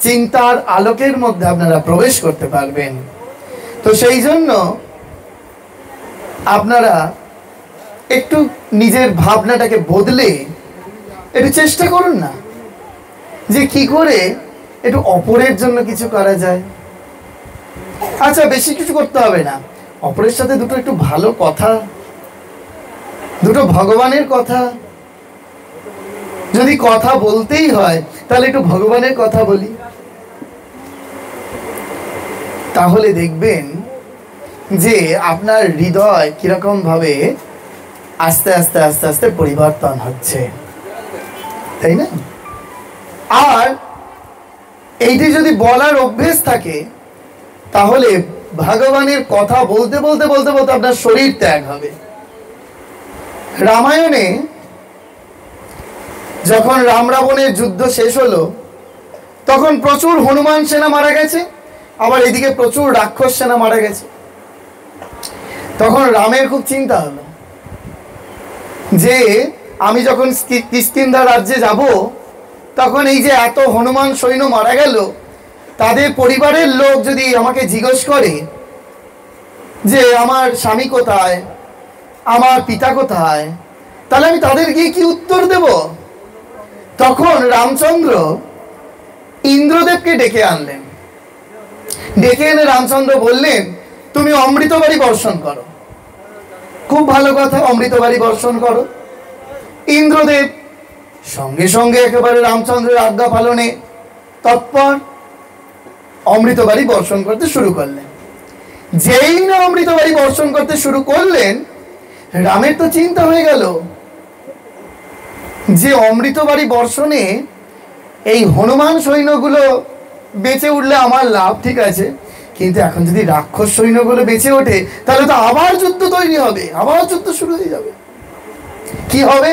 চিন্তার আলোকের মধ্যে আপনারা প্রবেশ করতে পারবেন। তো সেই জন্য আপনারা একটু নিজের ভাবনাটাকে বদলে একটু চেষ্টা করুন না, যে কি করে একটু অপরের জন্য কিছু করা যায়। আচ্ছা, বেশি কিছু করতে হবে না, অপরের সাথে দুটো একটু ভালো কথা, দুটো ভগবানের কথা, যদি কথা বলতেই হয় তাহলে একটু ভগবানের কথা বলি। তাহলে দেখবেন যে আপনার হৃদয় কিরকম ভাবে আস্তে আস্তে আস্তে আস্তে পরিবর্তন হচ্ছে, তাই না? আর এইটি যদি বলার অভ্যেস থাকে, তাহলে ভগবানের কথা বলতে বলতে বলতে বলতে আপনার শরীর ত্যাগ হবে। রামায়ণে যখন রাম রাবণের যুদ্ধ শেষ হলো, তখন প্রচুর হনুমান সেনা মারা গেছে, আবার এদিকে প্রচুর রাক্ষস সেনা মারা গেছে। তখন রামের খুব চিন্তা হলো যে আমি যখন কিষ্কিন্ধা রাজ্যে যাব, তখন এই যে এত হনুমান সৈন্য মারা গেল, তাদের পরিবারের লোক যদি আমাকে জিজ্ঞেস করে যে আমার স্বামী কোথায়, আমার পিতা কোথায়, তাহলে আমি তাদের গিয়ে কি উত্তর দেব? তখন রামচন্দ্র ইন্দ্রদেবকে ডেকে আনলেন। ডেকে এনে রামচন্দ্র বললেন, তুমি অমৃতবাড়ি বর্ষণ করো। খুব ভালো কথা, অমৃতবাড়ি বর্ষণ করো। ইন্দ্রদেব সঙ্গে সঙ্গে একেবারে রামচন্দ্রের আজ্ঞা পালনে তৎপর অমৃতবাড়ি বর্ষণ করতে শুরু করলেন। যেই না অমৃতবাড়ি বর্ষণ করতে শুরু করলেন, রামের তো চিন্তা হয়ে গেল যে অমৃতবাড়ি বর্ষণে এই হনুমান সৈন্যগুলো বেঁচে উঠলে আমার লাভ, ঠিক আছে, কিন্তু এখন যদি রাক্ষস সৈন্যগুলো বেঁচে ওঠে, তাহলে তো আবার যুদ্ধ তৈরি হবে, আবার যুদ্ধ শুরু হয়ে যাবে। কি হবে?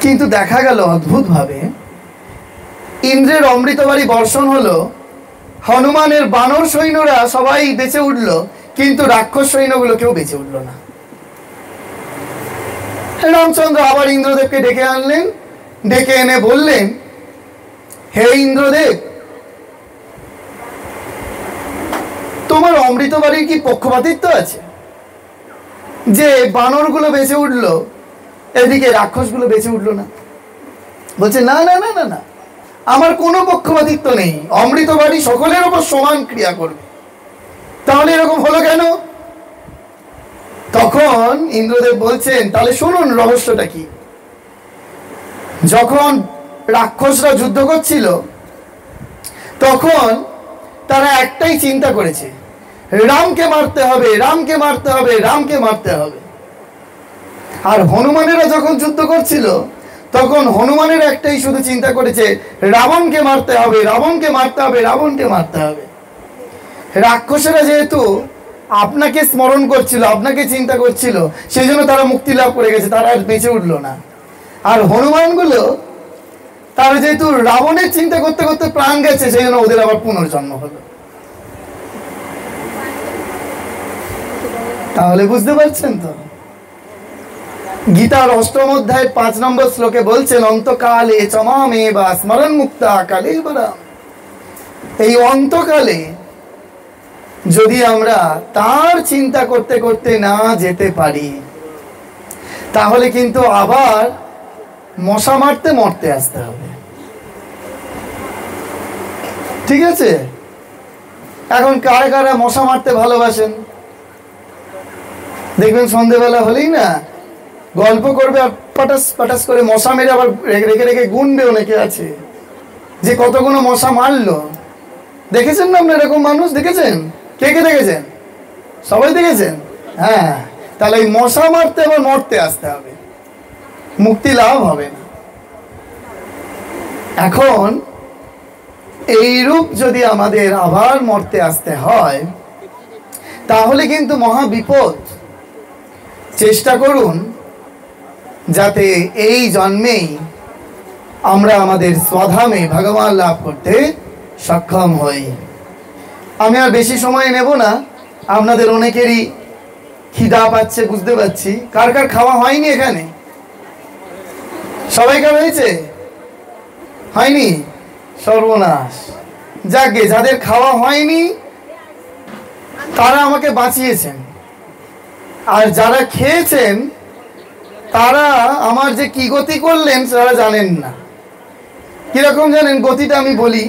কিন্তু দেখা গেল অদ্ভুত ভাবে ইন্দ্রের অমৃতবাড়ি বর্ষণ হলো, হনুমানের বানর সৈন্যরা সবাই বেঁচে উঠলো, কিন্তু রাক্ষস সৈন্যগুলো কেউ বেঁচে উঠলো না। রামচন্দ্র আবার ইন্দ্রদেবকে ডেকে আনলেন। ডেকে এনে বললেন, হে ইন্দ্রদেব, তোমার অমৃতবাড়ির কি পক্ষপাতিত্ব আছে যে বানরগুলো বেঁচে উঠলো, এদিকে রাক্ষসগুলো বেঁচে উঠলো না? বলছে, না না না না না, আমার কোনো পক্ষপাতিত্ব নেই, অমৃতবাড়ি সকলের ওপর সমান ক্রিয়া করবে। তাহলে এরকম হলো কেন? তখন ইন্দ্রদেব বলছেন, তাহলে শুনুন রহস্যটা কি। যখন রাক্ষসরা যুদ্ধ করছিল, তখন তারা একটাই চিন্তা করেছে, রামকে মারতে হবে, রামকে মারতে হবে, রামকে মারতে হবে। আর হনুমানেরা যখন যুদ্ধ করছিল, তখন হনুমানের একটাই শুধু চিন্তা করেছে, রাবণকে মারতে হবে, রাবণকে মারতে হবে, রাবণকে মারতে হবে। রাক্ষসেরা যেহেতু আপনাকে স্মরণ করছিল, আপনাকে চিন্তা করছিল, সেই জন্য তারা মুক্তি লাভ করে গেছে, তারা আর বেঁচে উঠলো না। আর হনুমানগুলো তারা যেহেতু রাবণের চিন্তা করতে করতে প্রাণ গেছে, সেই জন্য ওদের আবার পুনর্জন্ম হলো। তাহলে বুঝতে পারছেন তো, গীতার ৮ম অধ্যায়ের ৫ নম্বর শ্লোকে বলছেন, অন্তকালে চমামে বা স্মরণ মুক্তা কালে বরা। এই অন্তকালে যদি আমরা তার চিন্তা করতে করতে না যেতে পারি, তাহলে কিন্তু আবার মশা মারতে মরতে আসতে হবে। ঠিক আছে? এখন কারা কারা মশা মারতে ভালোবাসেন? দেখবেন সন্ধ্যেবেলা হলেই না গল্প করবে আর পাটাস পাটাস করে মশা মেরে আবার রেখে রেখে গুনবে। অনেকে আছে যে কতগুলো মশা মারলো। দেখেছেন না আপনার এরকম মানুষ? দেখেছেন? কে কে দেখেছেন? সবাই দেখেছেন? হ্যাঁ, তাহলে এই মশা মারতে আবার মরতে আসতে হবে, মুক্তি লাভ হবে না। এখন এইরূপ যদি আমাদের আবার মরতে আসতে হয়, তাহলে কিন্তু মহা বিপদ। চেষ্টা করুন যাতে এই জন্মেই আমরা আমাদের স্বধামে ভগবান লাভ করতে সক্ষম হই। আমি আর বেশি সময় নেব না, আপনাদের অনেকেরই খিদা পাচ্ছে বুঝতে পারছি। কার কার খাওয়া হয়নি এখানে? সবাইকার হয়েছে? হয়নি? সর্বনাশ। যাকে যাদের খাওয়া হয়নি তারা আমাকে বাঁচিয়েছেন, আর যারা খেয়েছেন তারা আমার যে কি গতি করলেন তারা জানেন না। কিরকম জানেন গতিটা? আমি বলি।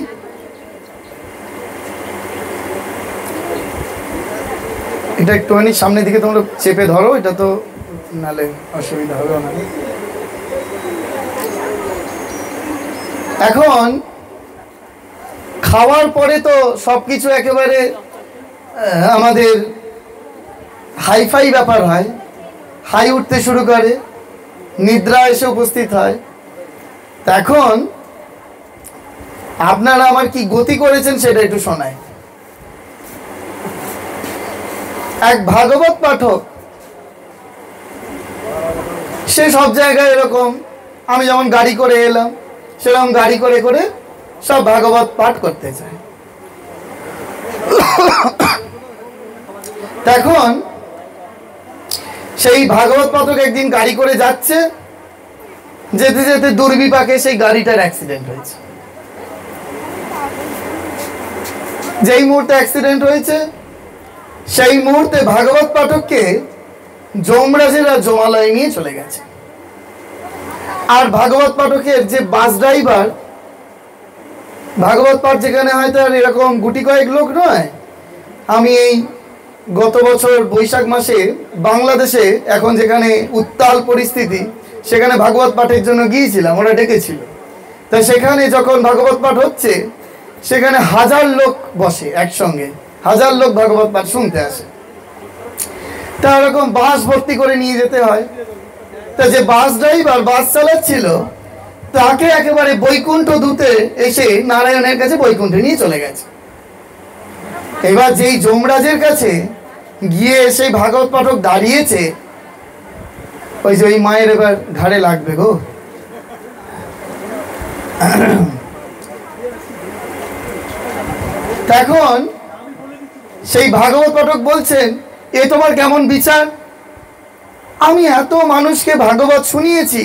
এটা একটুখানি সামনের দিকে তোমরা চেপে ধরো, এটা তো নালে অসুবিধা হবে না। এখন খাওয়ার পরে তো সবকিছু একেবারে আমাদের হাইফাই ব্যাপার হয়, হাই উঠতে শুরু করে, নিদ্রা এসে উপস্থিত হয়। এখন আপনারা আমার কি গতি করেছেন সেটা একটু শোনায়। এক ভাগবত পাঠক, সে সব জায়গায় এরকম, আমি যেমন গাড়ি করে এলাম সেরকম গাড়ি করে করে সব ভাগবত পাঠ করতে চায়। এখন সেই ভাগবত পাঠক একদিন গাড়ি করে যাচ্ছে, যেতে যেতে দুর্বিপাকে সেই গাড়িটার অ্যাক্সিডেন্ট হয়েছে। যেই মুহূর্তে অ্যাক্সিডেন্ট হয়েছে সেই মুহূর্তে ভাগবত পাঠককে যমরাজেরা জমালয়ে নিয়ে চলে গেছে। আর ভাগবত পাঠকের যে বাস ড্রাইভার, ভাগবত পাঠ যেখানে হয়তো আর এরকম গুটি কয়েক লোক নয়। আমি এই গত বছর বৈশাখ মাসে বাংলাদেশে এখন যেখানে উত্তাল পরিস্থিতি, সেখানে ভাগবত পাঠের জন্য গিয়েছিলাম, ওরা ডেকেছিল। তা সেখানে যখন ভাগবত পাঠ হচ্ছে সেখানে 1000 লোক বসে একসঙ্গে, 1000 লোক ভাগবত পাঠ শুনতে আসে। তা এরকম বাস ভর্তি করে নিয়ে যেতে হয়। তা যে বাস ড্রাইভার বাস চালাচ্ছিল তাকে একেবারে বৈকুণ্ঠ দূতে এসে নারায়ণের কাছে বৈকুণ্ঠে নিয়ে চলে গেছে। এবার যেই যমরাজের কাছে গিয়ে সেই ভাগবত পাঠক দাঁড়িয়েছে, ওই যে ওই মায়ের এবার ঘাড়ে লাগবে গো। এখন সেই ভাগবত পাঠক বলছেন, এ তোমার কেমন বিচার? আমি এত মানুষকে ভাগবত শুনিয়েছি,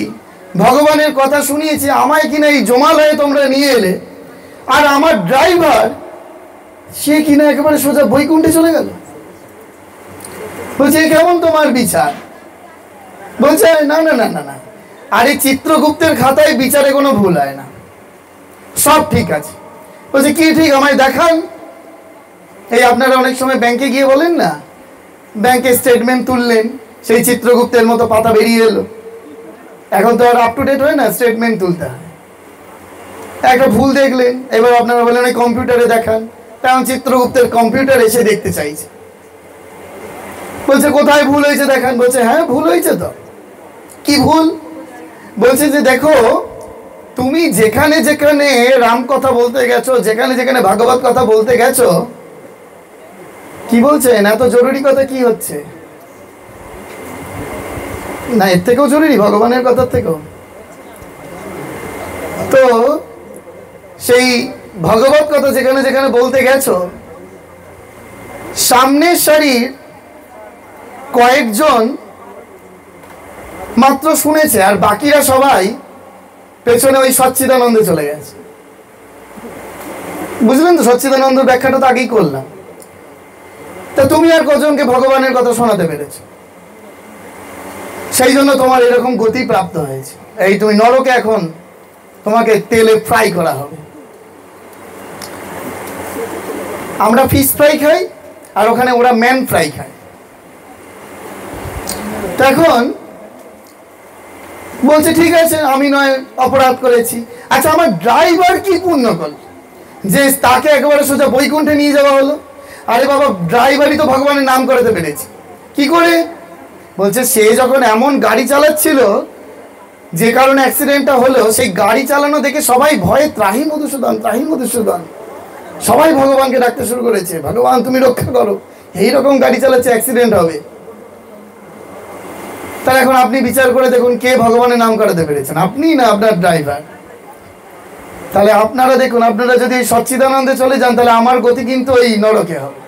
ভগবানের কথা শুনিয়েছি, আমায় কিনা এই জমালয়ে তোমরা নিয়ে এলে, আর আমার ড্রাইভার সে কিনা একেবারে সোজা বৈকুণ্ঠে চলে গেল। বলছে কেমন তোমার বিচার? বলছে না না না না না, আরে চিত্রগুপ্তের খাতায় বিচারে কোনো ভুল হয় না, সব ঠিক আছে। বলছে কি ঠিক, আমায় দেখান। এই আপনারা অনেক সময় ব্যাংকে গিয়ে বলেন না, ব্যাংকে স্টেটমেন্ট তুললেন, সেই চিত্রগুপ্তের মতো পাতা বেরিয়ে এলো। এখন তো আর আপ টু ডেট হয় না, স্টেটমেন্ট তুলতে হয়। একটা ভুল দেখলেন, এবার আপনারা বলেন ওই কম্পিউটারে দেখান। তেমন চিত্রগুপ্তের কম্পিউটার এসে দেখতে চাইছে। বলছে কোথায় ভুল হয়েছে দেখান। বলছে হ্যাঁ ভুল হয়েছে তো। কি ভুল? বলছে যে দেখো, তুমি যেখানে যেখানে রাম কথা বলতে গেছো, যেখানে যেখানে ভাগবত কথা বলতে গেছো, কি বলছেন? এত জরুরি কথা কি হচ্ছে? না, এর থেকেও জরুরি, ভগবানের কথার থেকেও। তো সেই ভগবত কথা যেখানে যেখানে বলতে গেছো, সামনের সারির কয়েকজন মাত্র শুনেছে, আর বাকিরা সবাই পেছনে ওই সচ্চিদানন্দে চলে গেছে। বুঝলেন তো? সচ্চিদানন্দ ব্যাখ্যাটা তো আগেই করলাম। তা তুমি আর কজনকে ভগবানের কথা শোনাতে পেরেছো? সেই জন্য তোমার এরকম গতি প্রাপ্ত হয়েছে। এই তুমি নরকে এখন তোমাকে তেলে ফ্রাই করা হবে। আমরা ফিশ ফ্রাই খাই, আর ওখানে ওরা ম্যান ফ্রাই খায়। তখন বলছে ঠিক আছে, আমি নয় অপরাধ করেছি। আচ্ছা, আমার ড্রাইভার কি পুণ্য করল যে তাকে একেবারে সোজা বৈকুণ্ঠে নিয়ে যাওয়া হলো? আরে বাবা, ড্রাইভারই তো ভগবানের নাম করাতে পেরেছে। কি করে? বলছে সে যখন এমন গাড়ি চালাচ্ছিল যে কারণে অ্যাক্সিডেন্টটা হলো, সেই গাড়ি চালানো দেখে সবাই ভয়ে ত্রাহি মধুসূদন, ত্রাহি মধুসূদন, সবাই ভগবানকে ডাকতে শুরু করেছে, ভগবান তুমি রক্ষা করো। এইরকম গাড়ি চালাচ্ছে, অ্যাক্সিডেন্ট হবে। তাহলে এখন আপনি বিচার করে দেখুন, কে ভগবানের নাম করাতে পেরেছেন? আপনি না আপনার ড্রাইভার? তাহলে আপনারা দেখুন, আপনারা যদি সচ্চিদানন্দে চলে যান, তাহলে আমার গতি কিন্তু ওই নরকে হবে।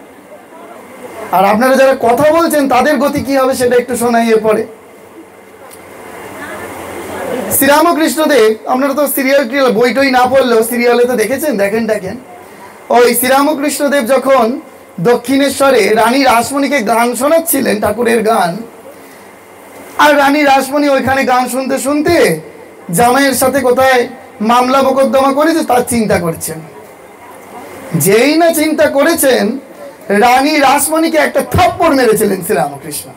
আর আপনারা যারা কথা বলছেন তাদের গতি কি হবে সেটা একটু শোনাই এরপরে। শ্রীরামকৃষ্ণদেব, আপনারা তো সিরিয়াল বই টই না পড়লেও সিরিয়ালে তো দেখেছেন, দেখেন। ওই শ্রীরামকৃষ্ণদেব যখন দক্ষিণেশ্বরে রানী রাসমণিকে গান শোনাচ্ছিলেন, ঠাকুরের গান, আর রানী রাসমণি ওইখানে গান শুনতে শুনতে জামাইয়ের সাথে কোথায় মামলা মোকদ্দমা করেছে তার চিন্তা করছেন। যেই না চিন্তা করেছেন, রানী রাসমণিকে একটা থাপ্পড় মেরেছিলেন শ্রীরামকৃষ্ণ।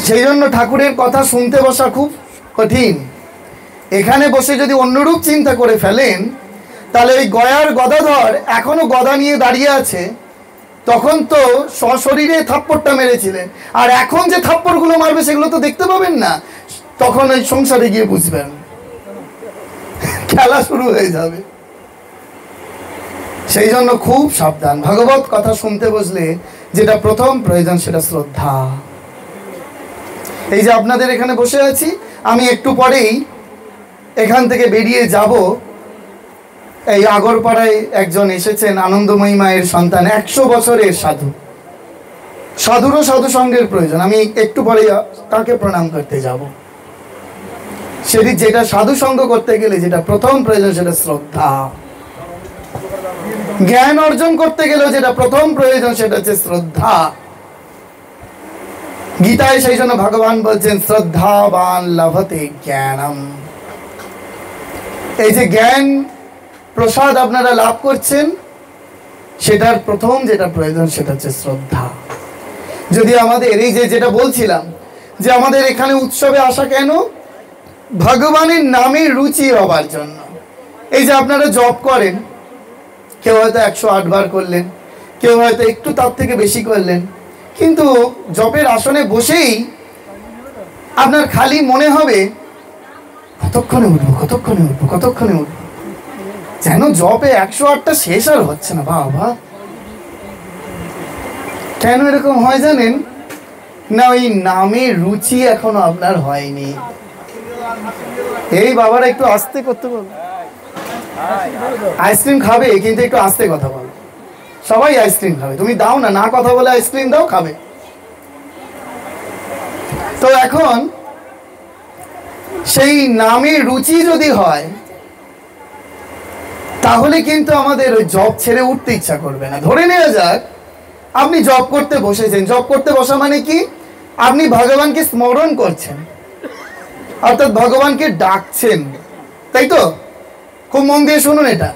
সেই জন্য ঠাকুরের কথা শুনতে বসা খুব কঠিন। এখানে বসে যদি অন্যরূপ চিন্তা করে ফেলেন, তাহলে ওই গয়ার গদাধর এখনো গদা নিয়ে দাঁড়িয়ে আছে, তখন তো সশরীরে থাপ্পড়টা মেরেছিলেন, আর এখন যে থাপ্পড়গুলো মারবে সেগুলো তো দেখতে পাবেন না। তখন ওই সংসারে গিয়ে বুঝবেন, খেলা শুরু হয়ে যাবে। সেই জন্য খুব সাবধান। ভগবত কথা শুনতে বসলে যেটা প্রথম প্রয়োজন সেটা শ্রদ্ধা। এই যে আপনাদের এখানে বসে আছি, আমি একটু পরেই এখান থেকে বেরিয়ে যাব। এই আগরপাড়ায় একজন এসেছেন, আনন্দময়ী মায়ের সন্তান, 100 বছরের সাধু। সাধুরও সাধু সঙ্গের প্রয়োজন। আমি একটু পরে তাকে প্রণাম করতে যাব। সেটি যেটা সাধু সঙ্গ করতে গেলে যেটা প্রথম প্রয়োজন সেটা শ্রদ্ধা। জ্ঞান অর্জন করতে গেলেও যেটা প্রথম প্রয়োজন সেটা হচ্ছে শ্রদ্ধা। গীতায় সেই জন্য ভগবান বলছেন শ্রদ্ধাবান লভতে জ্ঞানম। এই যে জ্ঞান প্রসাদ আপনারা লাভ করছেন, সেটার প্রথম যেটা প্রয়োজন সেটা হচ্ছে শ্রদ্ধা। যদি আমাদের এই যে যেটা বলছিলাম যে আমাদের এখানে উৎসবে আসা কেন, ভগবানের নামে রুচি হবার জন্য। এই যে আপনারা জপ করেন, কেউ হয়তো 108 বার করলেন, কেউ হয়তো একটু তার থেকে বেশি করলেন, কিন্তু জপের আসনে বসেই আপনার খালি মনে হবে কতক্ষণে উঠবো, কতক্ষণে উঠবো, কতক্ষণে উঠবো। যেন জপে 108টা শেষ আর হচ্ছে না। বাবা, কেন এরকম হয় জানেন? না, ওই নামে রুচি এখনো আপনার হয়নি। এই বাবারা একটু আস্তে করতে বলো। আইসক্রিম খাবে কিন্তু একটু আস্তে কথা বলো। সবাই আইসক্রিম খাবে, তুমি দাও না, না কথা বলে আইসক্রিম দাও, খাবে। তো এখন সেই নামে রুচি যদি হয়, তাহলে কিন্তু আমাদের ওই জব ছেড়ে উঠতে ইচ্ছা করবে না। ধরে নেওয়া যাক আপনি জব করতে বসেছেন। জব করতে বসা মানে কি? আপনি ভগবানকে স্মরণ করছেন, অর্থাৎ ভগবানকে ডাকছেন, তাই তো? খুব মন দিয়ে শুনুন এটা।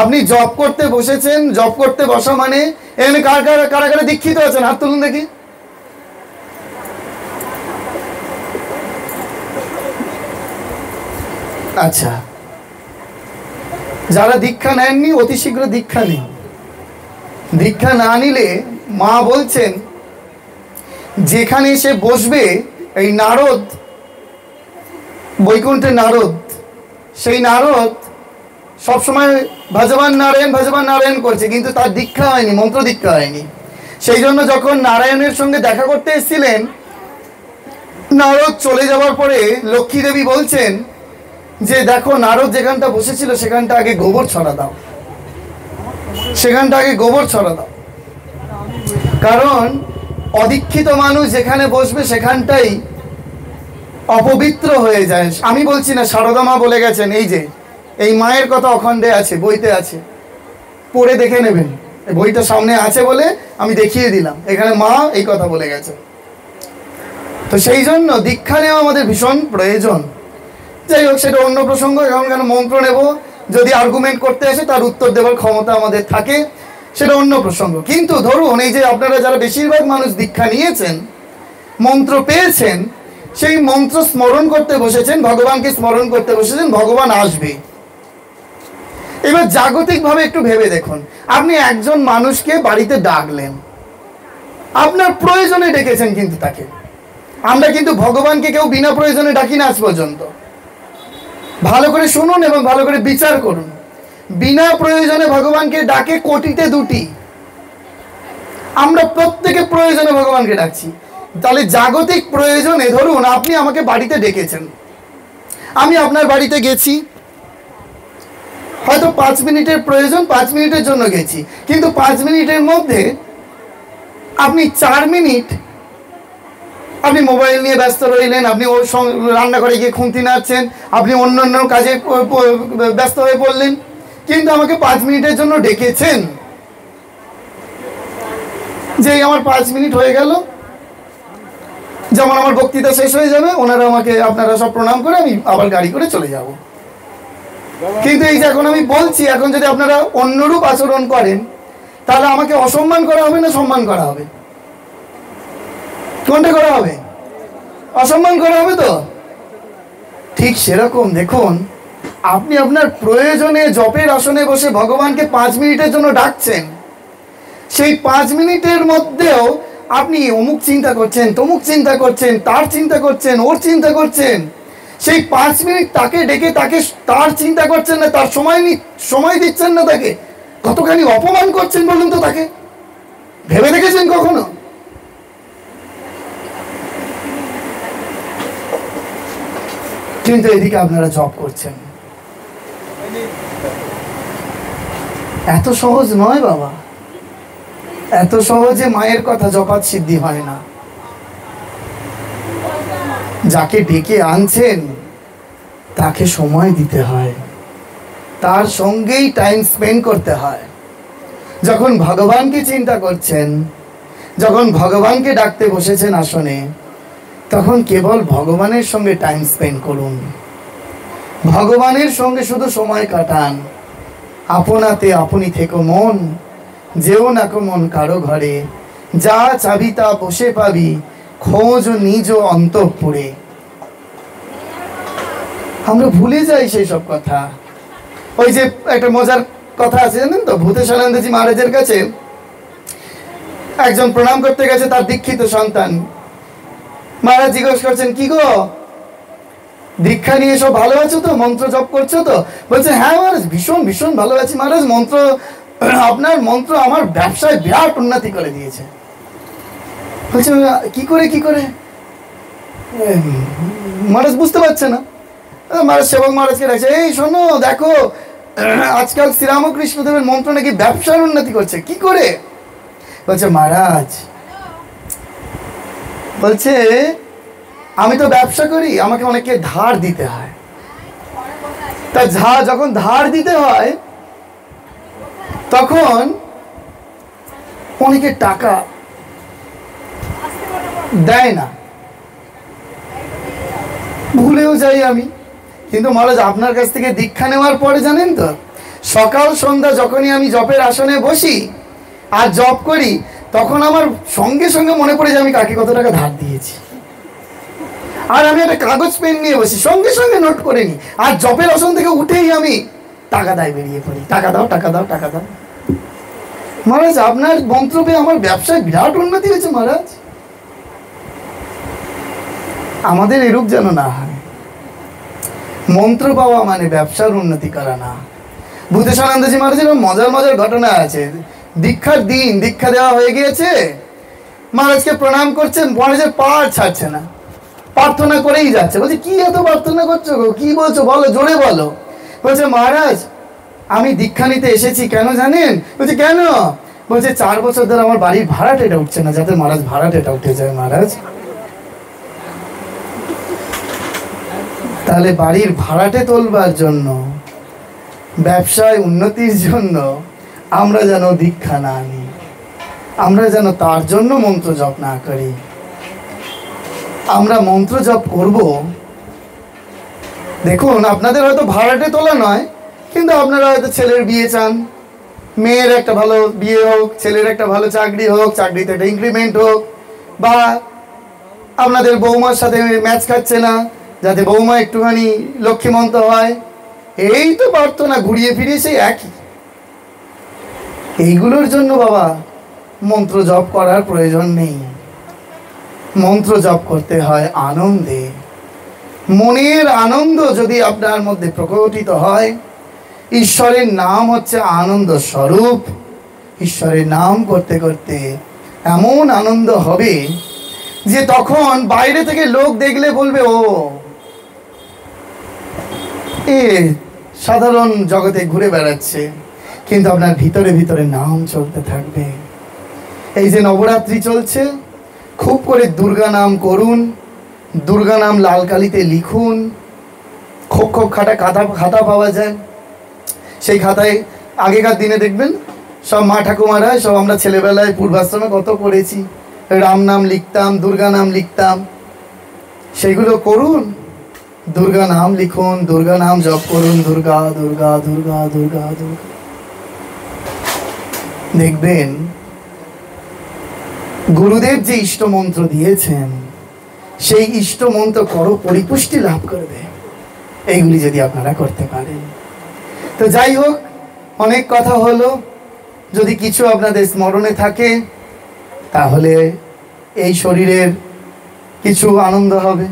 আপনি জব করতে বসেছেন। জব করতে বসা মানে এখানে কারা কারা দীক্ষিত আছেন? হাত তুলুন দেখি। আচ্ছা, যারা দীক্ষা নেননি অতি শীঘ্র দীক্ষা নিন। দীক্ষা না নিলে মা বলছেন যেখানে এসে বসবে এই নারদ, বৈকুণ্ঠের নারদ, সেই নারদ সবসময় ভজবান নারায়ণ করছে, কিন্তু তার দীক্ষা হয়নি, মন্ত্র দীক্ষা হয়নি। সেই জন্য যখন নারায়ণের সঙ্গে দেখা করতে এসেছিলেন, নারদ চলে যাওয়ার পরে লক্ষ্মী দেবী বলছেন যে দেখো, নারদ যেখানটা বসেছিল সেখানটা আগে গোবর ছড়া দাও, সেখানটা আগে গোবর ছড়া দাও। কারণ অদীক্ষিত মানুষ যেখানে বসবে সেখানটাই অপবিত্র হয়ে যায়। আমি বলছি না, সারদা মা বলে গেছেন। এই যে এই মায়ের কথা অখণ্ডে আছে, বইতে আছে, পড়ে দেখে নেবেন। বইটা সামনে আছে বলে আমি দেখিয়ে দিলাম, এখানে মা এই কথা বলে গেছে। তো সেই জন্য দীক্ষা নেওয়া আমাদের ভীষণ প্রয়োজন। যাই হোক, সেটা অন্য প্রসঙ্গ। এখন কেন মন্ত্র নেব, যদি আর্গুমেন্ট করতে আসে তার উত্তর দেওয়ার ক্ষমতা আমাদের থাকে, সেটা অন্য প্রসঙ্গ। কিন্তু ধরুন, এই যে আপনারা যারা বেশিরভাগ মানুষ দীক্ষা নিয়েছেন, মন্ত্র পেয়েছেন, সেই মন্ত্র স্মরণ করতে বসেছেন, ভগবানকে স্মরণ করতে বসেছেন, ভগবান আসবে। এবার জাগতিকভাবে একটু ভেবে দেখুন, আপনি একজন মানুষকে বাড়িতে ডাকলেন, আপনার প্রয়োজনে ডেকেছেন, কিন্তু তাকে আমরা কিন্তু ভগবানকে কেউ বিনা প্রয়োজনে ডাকি না আজ পর্যন্ত। ভালো করে শুনুন এবং ভালো করে বিচার করুন। বিনা প্রয়োজনে ভগবানকে ডাকে কোটিতে দুটি। আমরা প্রত্যেকে প্রয়োজনে ভগবানকে ডাকছি। তাহলে জাগতিক প্রয়োজনে, ধরুন আপনি আমাকে বাড়িতে ডেকেছেন, আমি আপনার বাড়িতে গেছি, হয়তো 5 মিনিটের প্রয়োজন, 5 মিনিটের জন্য গেছি, কিন্তু 5 মিনিটের মধ্যে আপনি 4 মিনিট আপনি মোবাইল নিয়ে ব্যস্ত রইলেন, আপনি ওর রান্নাঘরে গিয়ে খুন্তি নাড়ছেন, আপনি অন্য অন্য কাজে ব্যস্ত হয়ে পড়লেন, কিন্তু আমাকে 5 মিনিটের জন্য ডেকেছেন। যেই আমার 5 মিনিট হয়ে গেল, যেমন আমার বক্তৃতা শেষ হয়ে যাবে, ওনারা আমাকে, আপনারা সব প্রণাম করে আমি আবার গাড়ি করে চলে যাব। কিন্তু এই যে এখন আমি বলছি, এখন যদি আপনারা অন্যরূপ আচরণ করেন, তাহলে আমাকে অসম্মান করা হবে না সম্মান করা হবে? কোনটা করা হবে? অসম্মান করা হবে তো। ঠিক সেরকম দেখুন, আপনি আপনার প্রয়োজনে জপের আসনে বসে ভগবানকে 5 মিনিটের জন্য ডাকছেন, সেই 5 মিনিটের মধ্যেও আপনি অমুক চিন্তা করছেন, তমুক চিন্তা করছেন, তার চিন্তা করছেন, ওর চিন্তা করছেন। সেই 5 মিনিট তাকে ডেকে তাকে তার চিন্তা করছেন না, তার সময় দিচ্ছেন না, তাকে কতখানি অপমান করছেন বলুন তো। তাকে ভেবে দেখেছেন কখনো? কিন্তু এদিকে আপনারা জপ করছেন। এত সহজ নয় বাবা, এত সহজে মায়ের কথা জপাত সিদ্ধি হয় না। যাকে ডেকে আনছেন তাকে সময় দিতে হয়, তার সঙ্গেই টাইম স্পেন্ড করতে হয়। যখন ভগবানকে চিন্তা করছেন, যখন ভগবানকে ডাকতে বসেছেন আসনে, তখন কেবল ভগবানের সঙ্গে টাইম স্পেন্ড করুন, ভগবানের সঙ্গে শুধু সময় কাটান। আপনাতে আপনি থেকো মন, যেও না কো মন কারো ঘরে, যা চাবি তা বসে পাবি, খোঁজ নিজ অন্তঃপুরে। আমরা ভুলে যাই সেই সব কথা। ওই যে একটা মজার কথা আছে জানেন তো, ভূতেশানন্দজি মহারাজের কাছে একজন প্রণাম করতে গেছে, তার দীক্ষিত সন্তান। মহারাজ জিজ্ঞেস করছেন, কি গো দীক্ষা নিয়ে সব ভালো আছো তো, মন্ত্র জপ করছো তো? বলছে, হ্যাঁ মহারাজ, ভীষণ ভীষণ ভালো আছি মহারাজ, মন্ত্র, আপনার মন্ত্র আমার ব্যবসায় বিরাট উন্নতি করে দিয়েছে। বলছে, কি করে কি করে? মহারাজ বুঝতে পারছে না। মহারাজ সেবক মহারাজকে ডাকছে, এই শোনো, দেখো আজকাল শ্রীরামকৃষ্ণদেবের মন্ত্র নাকি ব্যবসার উন্নতি করছে। কি করে? বলছে, মহারাজ, বলছে আমি তো ব্যবসা করি, আমাকে অনেকে ধার দিতে হয়। তা যখন ধার দিতে হয় তখন অনেকে টাকা দেয় না, ভুলেও যাই আমি। কিন্তু মহারাজ আপনার কাছ থেকে দীক্ষা নেওয়ার পরে জানেন তো, সকাল সন্ধ্যা যখনই আমি জপের আসনে বসি আর জপ করি, তখন আমার সঙ্গে সঙ্গে মনে পড়ে যে আমি কাকে কত টাকা ধার দিয়েছি। আর আমি একটা কাগজ পেন নিয়ে বসি, সঙ্গে সঙ্গে নোট করে নিই, আর জপের আসন থেকে উঠেই আমি টাকা দায় বেরিয়ে পড়ি, টাকা দাও টাকা দাও টাকা দাও। মহারাজ আপনার মন্ত্র পেয়ে আমার ব্যবসায় বিরাট উন্নতি হয়েছে মহারাজ। আমাদের এরূপ যেন না হয়। মন্ত্র পাওয়া মানে ব্যবসার উন্নতি করা না। ভূতেশানন্দজি মহারাজের মজার মজার ঘটনা আছে। দীক্ষার দিন, দীক্ষা দেওয়া হয়ে গিয়েছে, মহারাজকে প্রণাম করছেন, মহারাজের পাড় ছাড়ছে না, প্রার্থনা করেই যাচ্ছে। বলছে কি এত প্রার্থনা করছো গো, কি বলছো বলো, জোরে বলো। বলছে মহারাজ আমি দীক্ষা নিতে এসেছি, কেন জানেন? বলছে কেন? বলছে 4 বছর ধরে আমার বাড়ির ভাড়াটেটা উঠছে না, যাতে মহারাজ ভাড়াটেটা উঠে যায় মহারাজ। তাহলে বাড়ির ভাড়াটে তোলবার জন্য, ব্যবসায় উন্নতির জন্য আমরা যেন দীক্ষা না নিই, আমরা যেন তার জন্য মন্ত্র জপ না করি। আমরা মন্ত্র জপ করব। দেখুন আপনাদের হয়তো ভাড়াটে তোলা নয়, কিন্তু আপনারা হয়তো ছেলের বিয়ে চান, মেয়ের একটা ভালো বিয়ে হোক, ছেলের একটা ভালো চাকরি হোক, চাকরিতে একটা ইনক্রিমেন্ট হোক, বা আপনাদের বৌমার সাথে ম্যাচ খাচ্ছে না, যাতে বৌমা একটুখানি লক্ষ্মীমন্ত হয়। এই তো প্রার্থনা, ঘুরিয়ে ফিরিয়ে সেই একই। এইগুলোর জন্য বাবা মন্ত্র জপ করার প্রয়োজন নেই। মন্ত্র জপ করতে হয় আনন্দে। মনের আনন্দ যদি আপনার মধ্যে প্রকটিত হয়, ঈশ্বরের নাম হচ্ছে আনন্দ স্বরূপ। ঈশ্বরের নাম করতে করতে এমন আনন্দ হবে যে তখন বাইরে থেকে লোক দেখলে বলবে ও এ সাধারণ জগতে ঘুরে বেড়াচ্ছে, কিন্তু আপনার ভিতরে ভিতরে নাম চলতে থাকবে। এই যে নবরাত্রি চলছে, খুব করে দুর্গা নাম করুন, দুর্গা নাম লাল কালিতে লিখুন। খোপ খোপ খাতা পাওয়া যায়, সেই খাতায় আগেকার দিনে দেখবেন সব মা ঠাকুমারা, সব আমরা ছেলেবেলায় পূর্বাশ্রমে কত করেছি, রাম নাম লিখতাম, দুর্গা নাম লিখতাম। সেইগুলো করুন, দুর্গা নাম লিখুন, দুর্গা নাম জপ করুন, দুর্গা দুর্গা দুর্গা দুর্গা দুর্গা। দেখবেন গুরুদেব যে ইষ্ট মন্ত্র দিয়েছেন, সেই ইষ্ট মন্ত্র করো পরিপুষ্টি লাভ করবে, এইগুলি যদি আপনারা করতে পারেন। তো যাই হোক, অনেক কথা হলো। যদি কিছু আপনাদের স্মরণে থাকে তাহলে এই শরীরের কিছু আনন্দ হবে।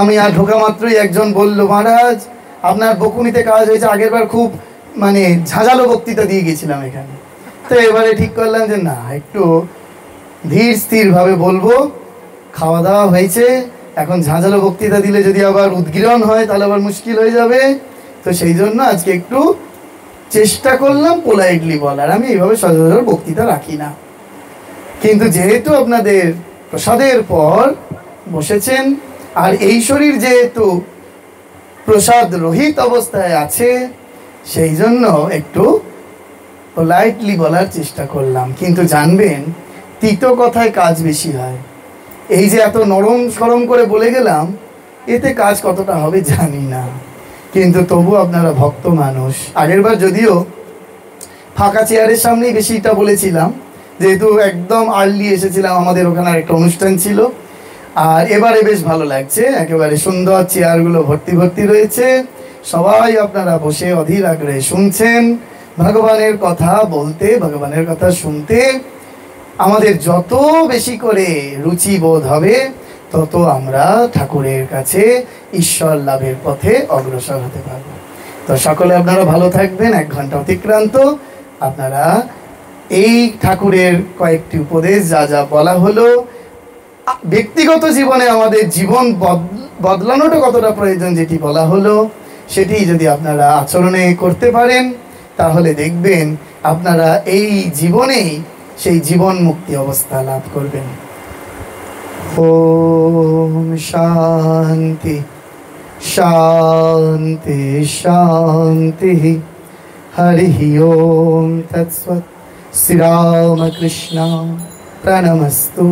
আমি আর ঢোকা মাত্রই একজন বলল, মহারাজ আপনার বকুনিতে কাজ হয়েছে, আগের বার খুব মানে ঝাঁঝালো বক্তৃতা দিয়ে গেছিলাম এখানে। তো এবারে ঠিক করলাম যে না, একটু ধীর স্থিরভাবে বলবো, খাওয়া দাওয়া হয়েছে, এখন ঝাঁঝালো বক্তৃতা দিলে যদি আবার উদ্গীরণ হয় তাহলে আবার মুশকিল হয়ে যাবে। তো সেই জন্য আজকে একটু চেষ্টা করলাম পোলাইটলি বলার। আমি এইভাবে সচরাচর বক্তৃতা রাখি না, কিন্তু যেহেতু আপনাদের প্রসাদের পর বসেছেন, আর এই শরীর যেহেতু প্রসাদ রহিত অবস্থায় আছে, সেই জন্য একটু পোলাইটলি বলার চেষ্টা করলাম। কিন্তু জানবেন, তিতো কথায় কাজ বেশি হয়। এই যে এত নরম সরম করে বলে গেলাম, এতে কাজ কতটা হবে জানি না, কিন্তু তবু আপনারা ভক্ত মানুষ। আগেরবার যদিও ফাঁকা চেয়ারের সামনেই বেশিটা বলেছিলাম, যেহেতু একদম আর্লি এসেছিলাম, আমাদের ওখানে একটা অনুষ্ঠান ছিল। আর এবারে বেশ ভালো লাগছে, একেবারে সুন্দর চেয়ারগুলো ভর্তি ভর্তি রয়েছে, সবাই আপনারা বসে অধীর আগ্রহে শুনছেন। ভগবানের কথা বলতে, ভগবানের কথা শুনতে আমাদের যত বেশি করে রুচি বোধ হবে, তত আমরা ঠাকুরের কাছে ঈশ্বর লাভের পথে অগ্রসর হতে পারব। তো সকলে আপনারা ভালো থাকবেন। 1 ঘন্টা অতিক্রান্ত। আপনারা এই ঠাকুরের কয়েকটি উপদেশ যা যা বলা হলো, ব্যক্তিগত জীবনে আমাদের জীবন বদলানোটা কতটা প্রয়োজন যেটি বলা হলো, সেটি যদি আপনারা আচরণে করতে পারেন, তাহলে দেখবেন আপনারা এই জীবনেই সেই জীবন মুক্তি অবস্থা লাভ করবেন। ওম শান্তি শান্তি শান্তি। হরি ওম তৎসৎ। শ্রীরামকৃষ্ণ প্রণমস্তু।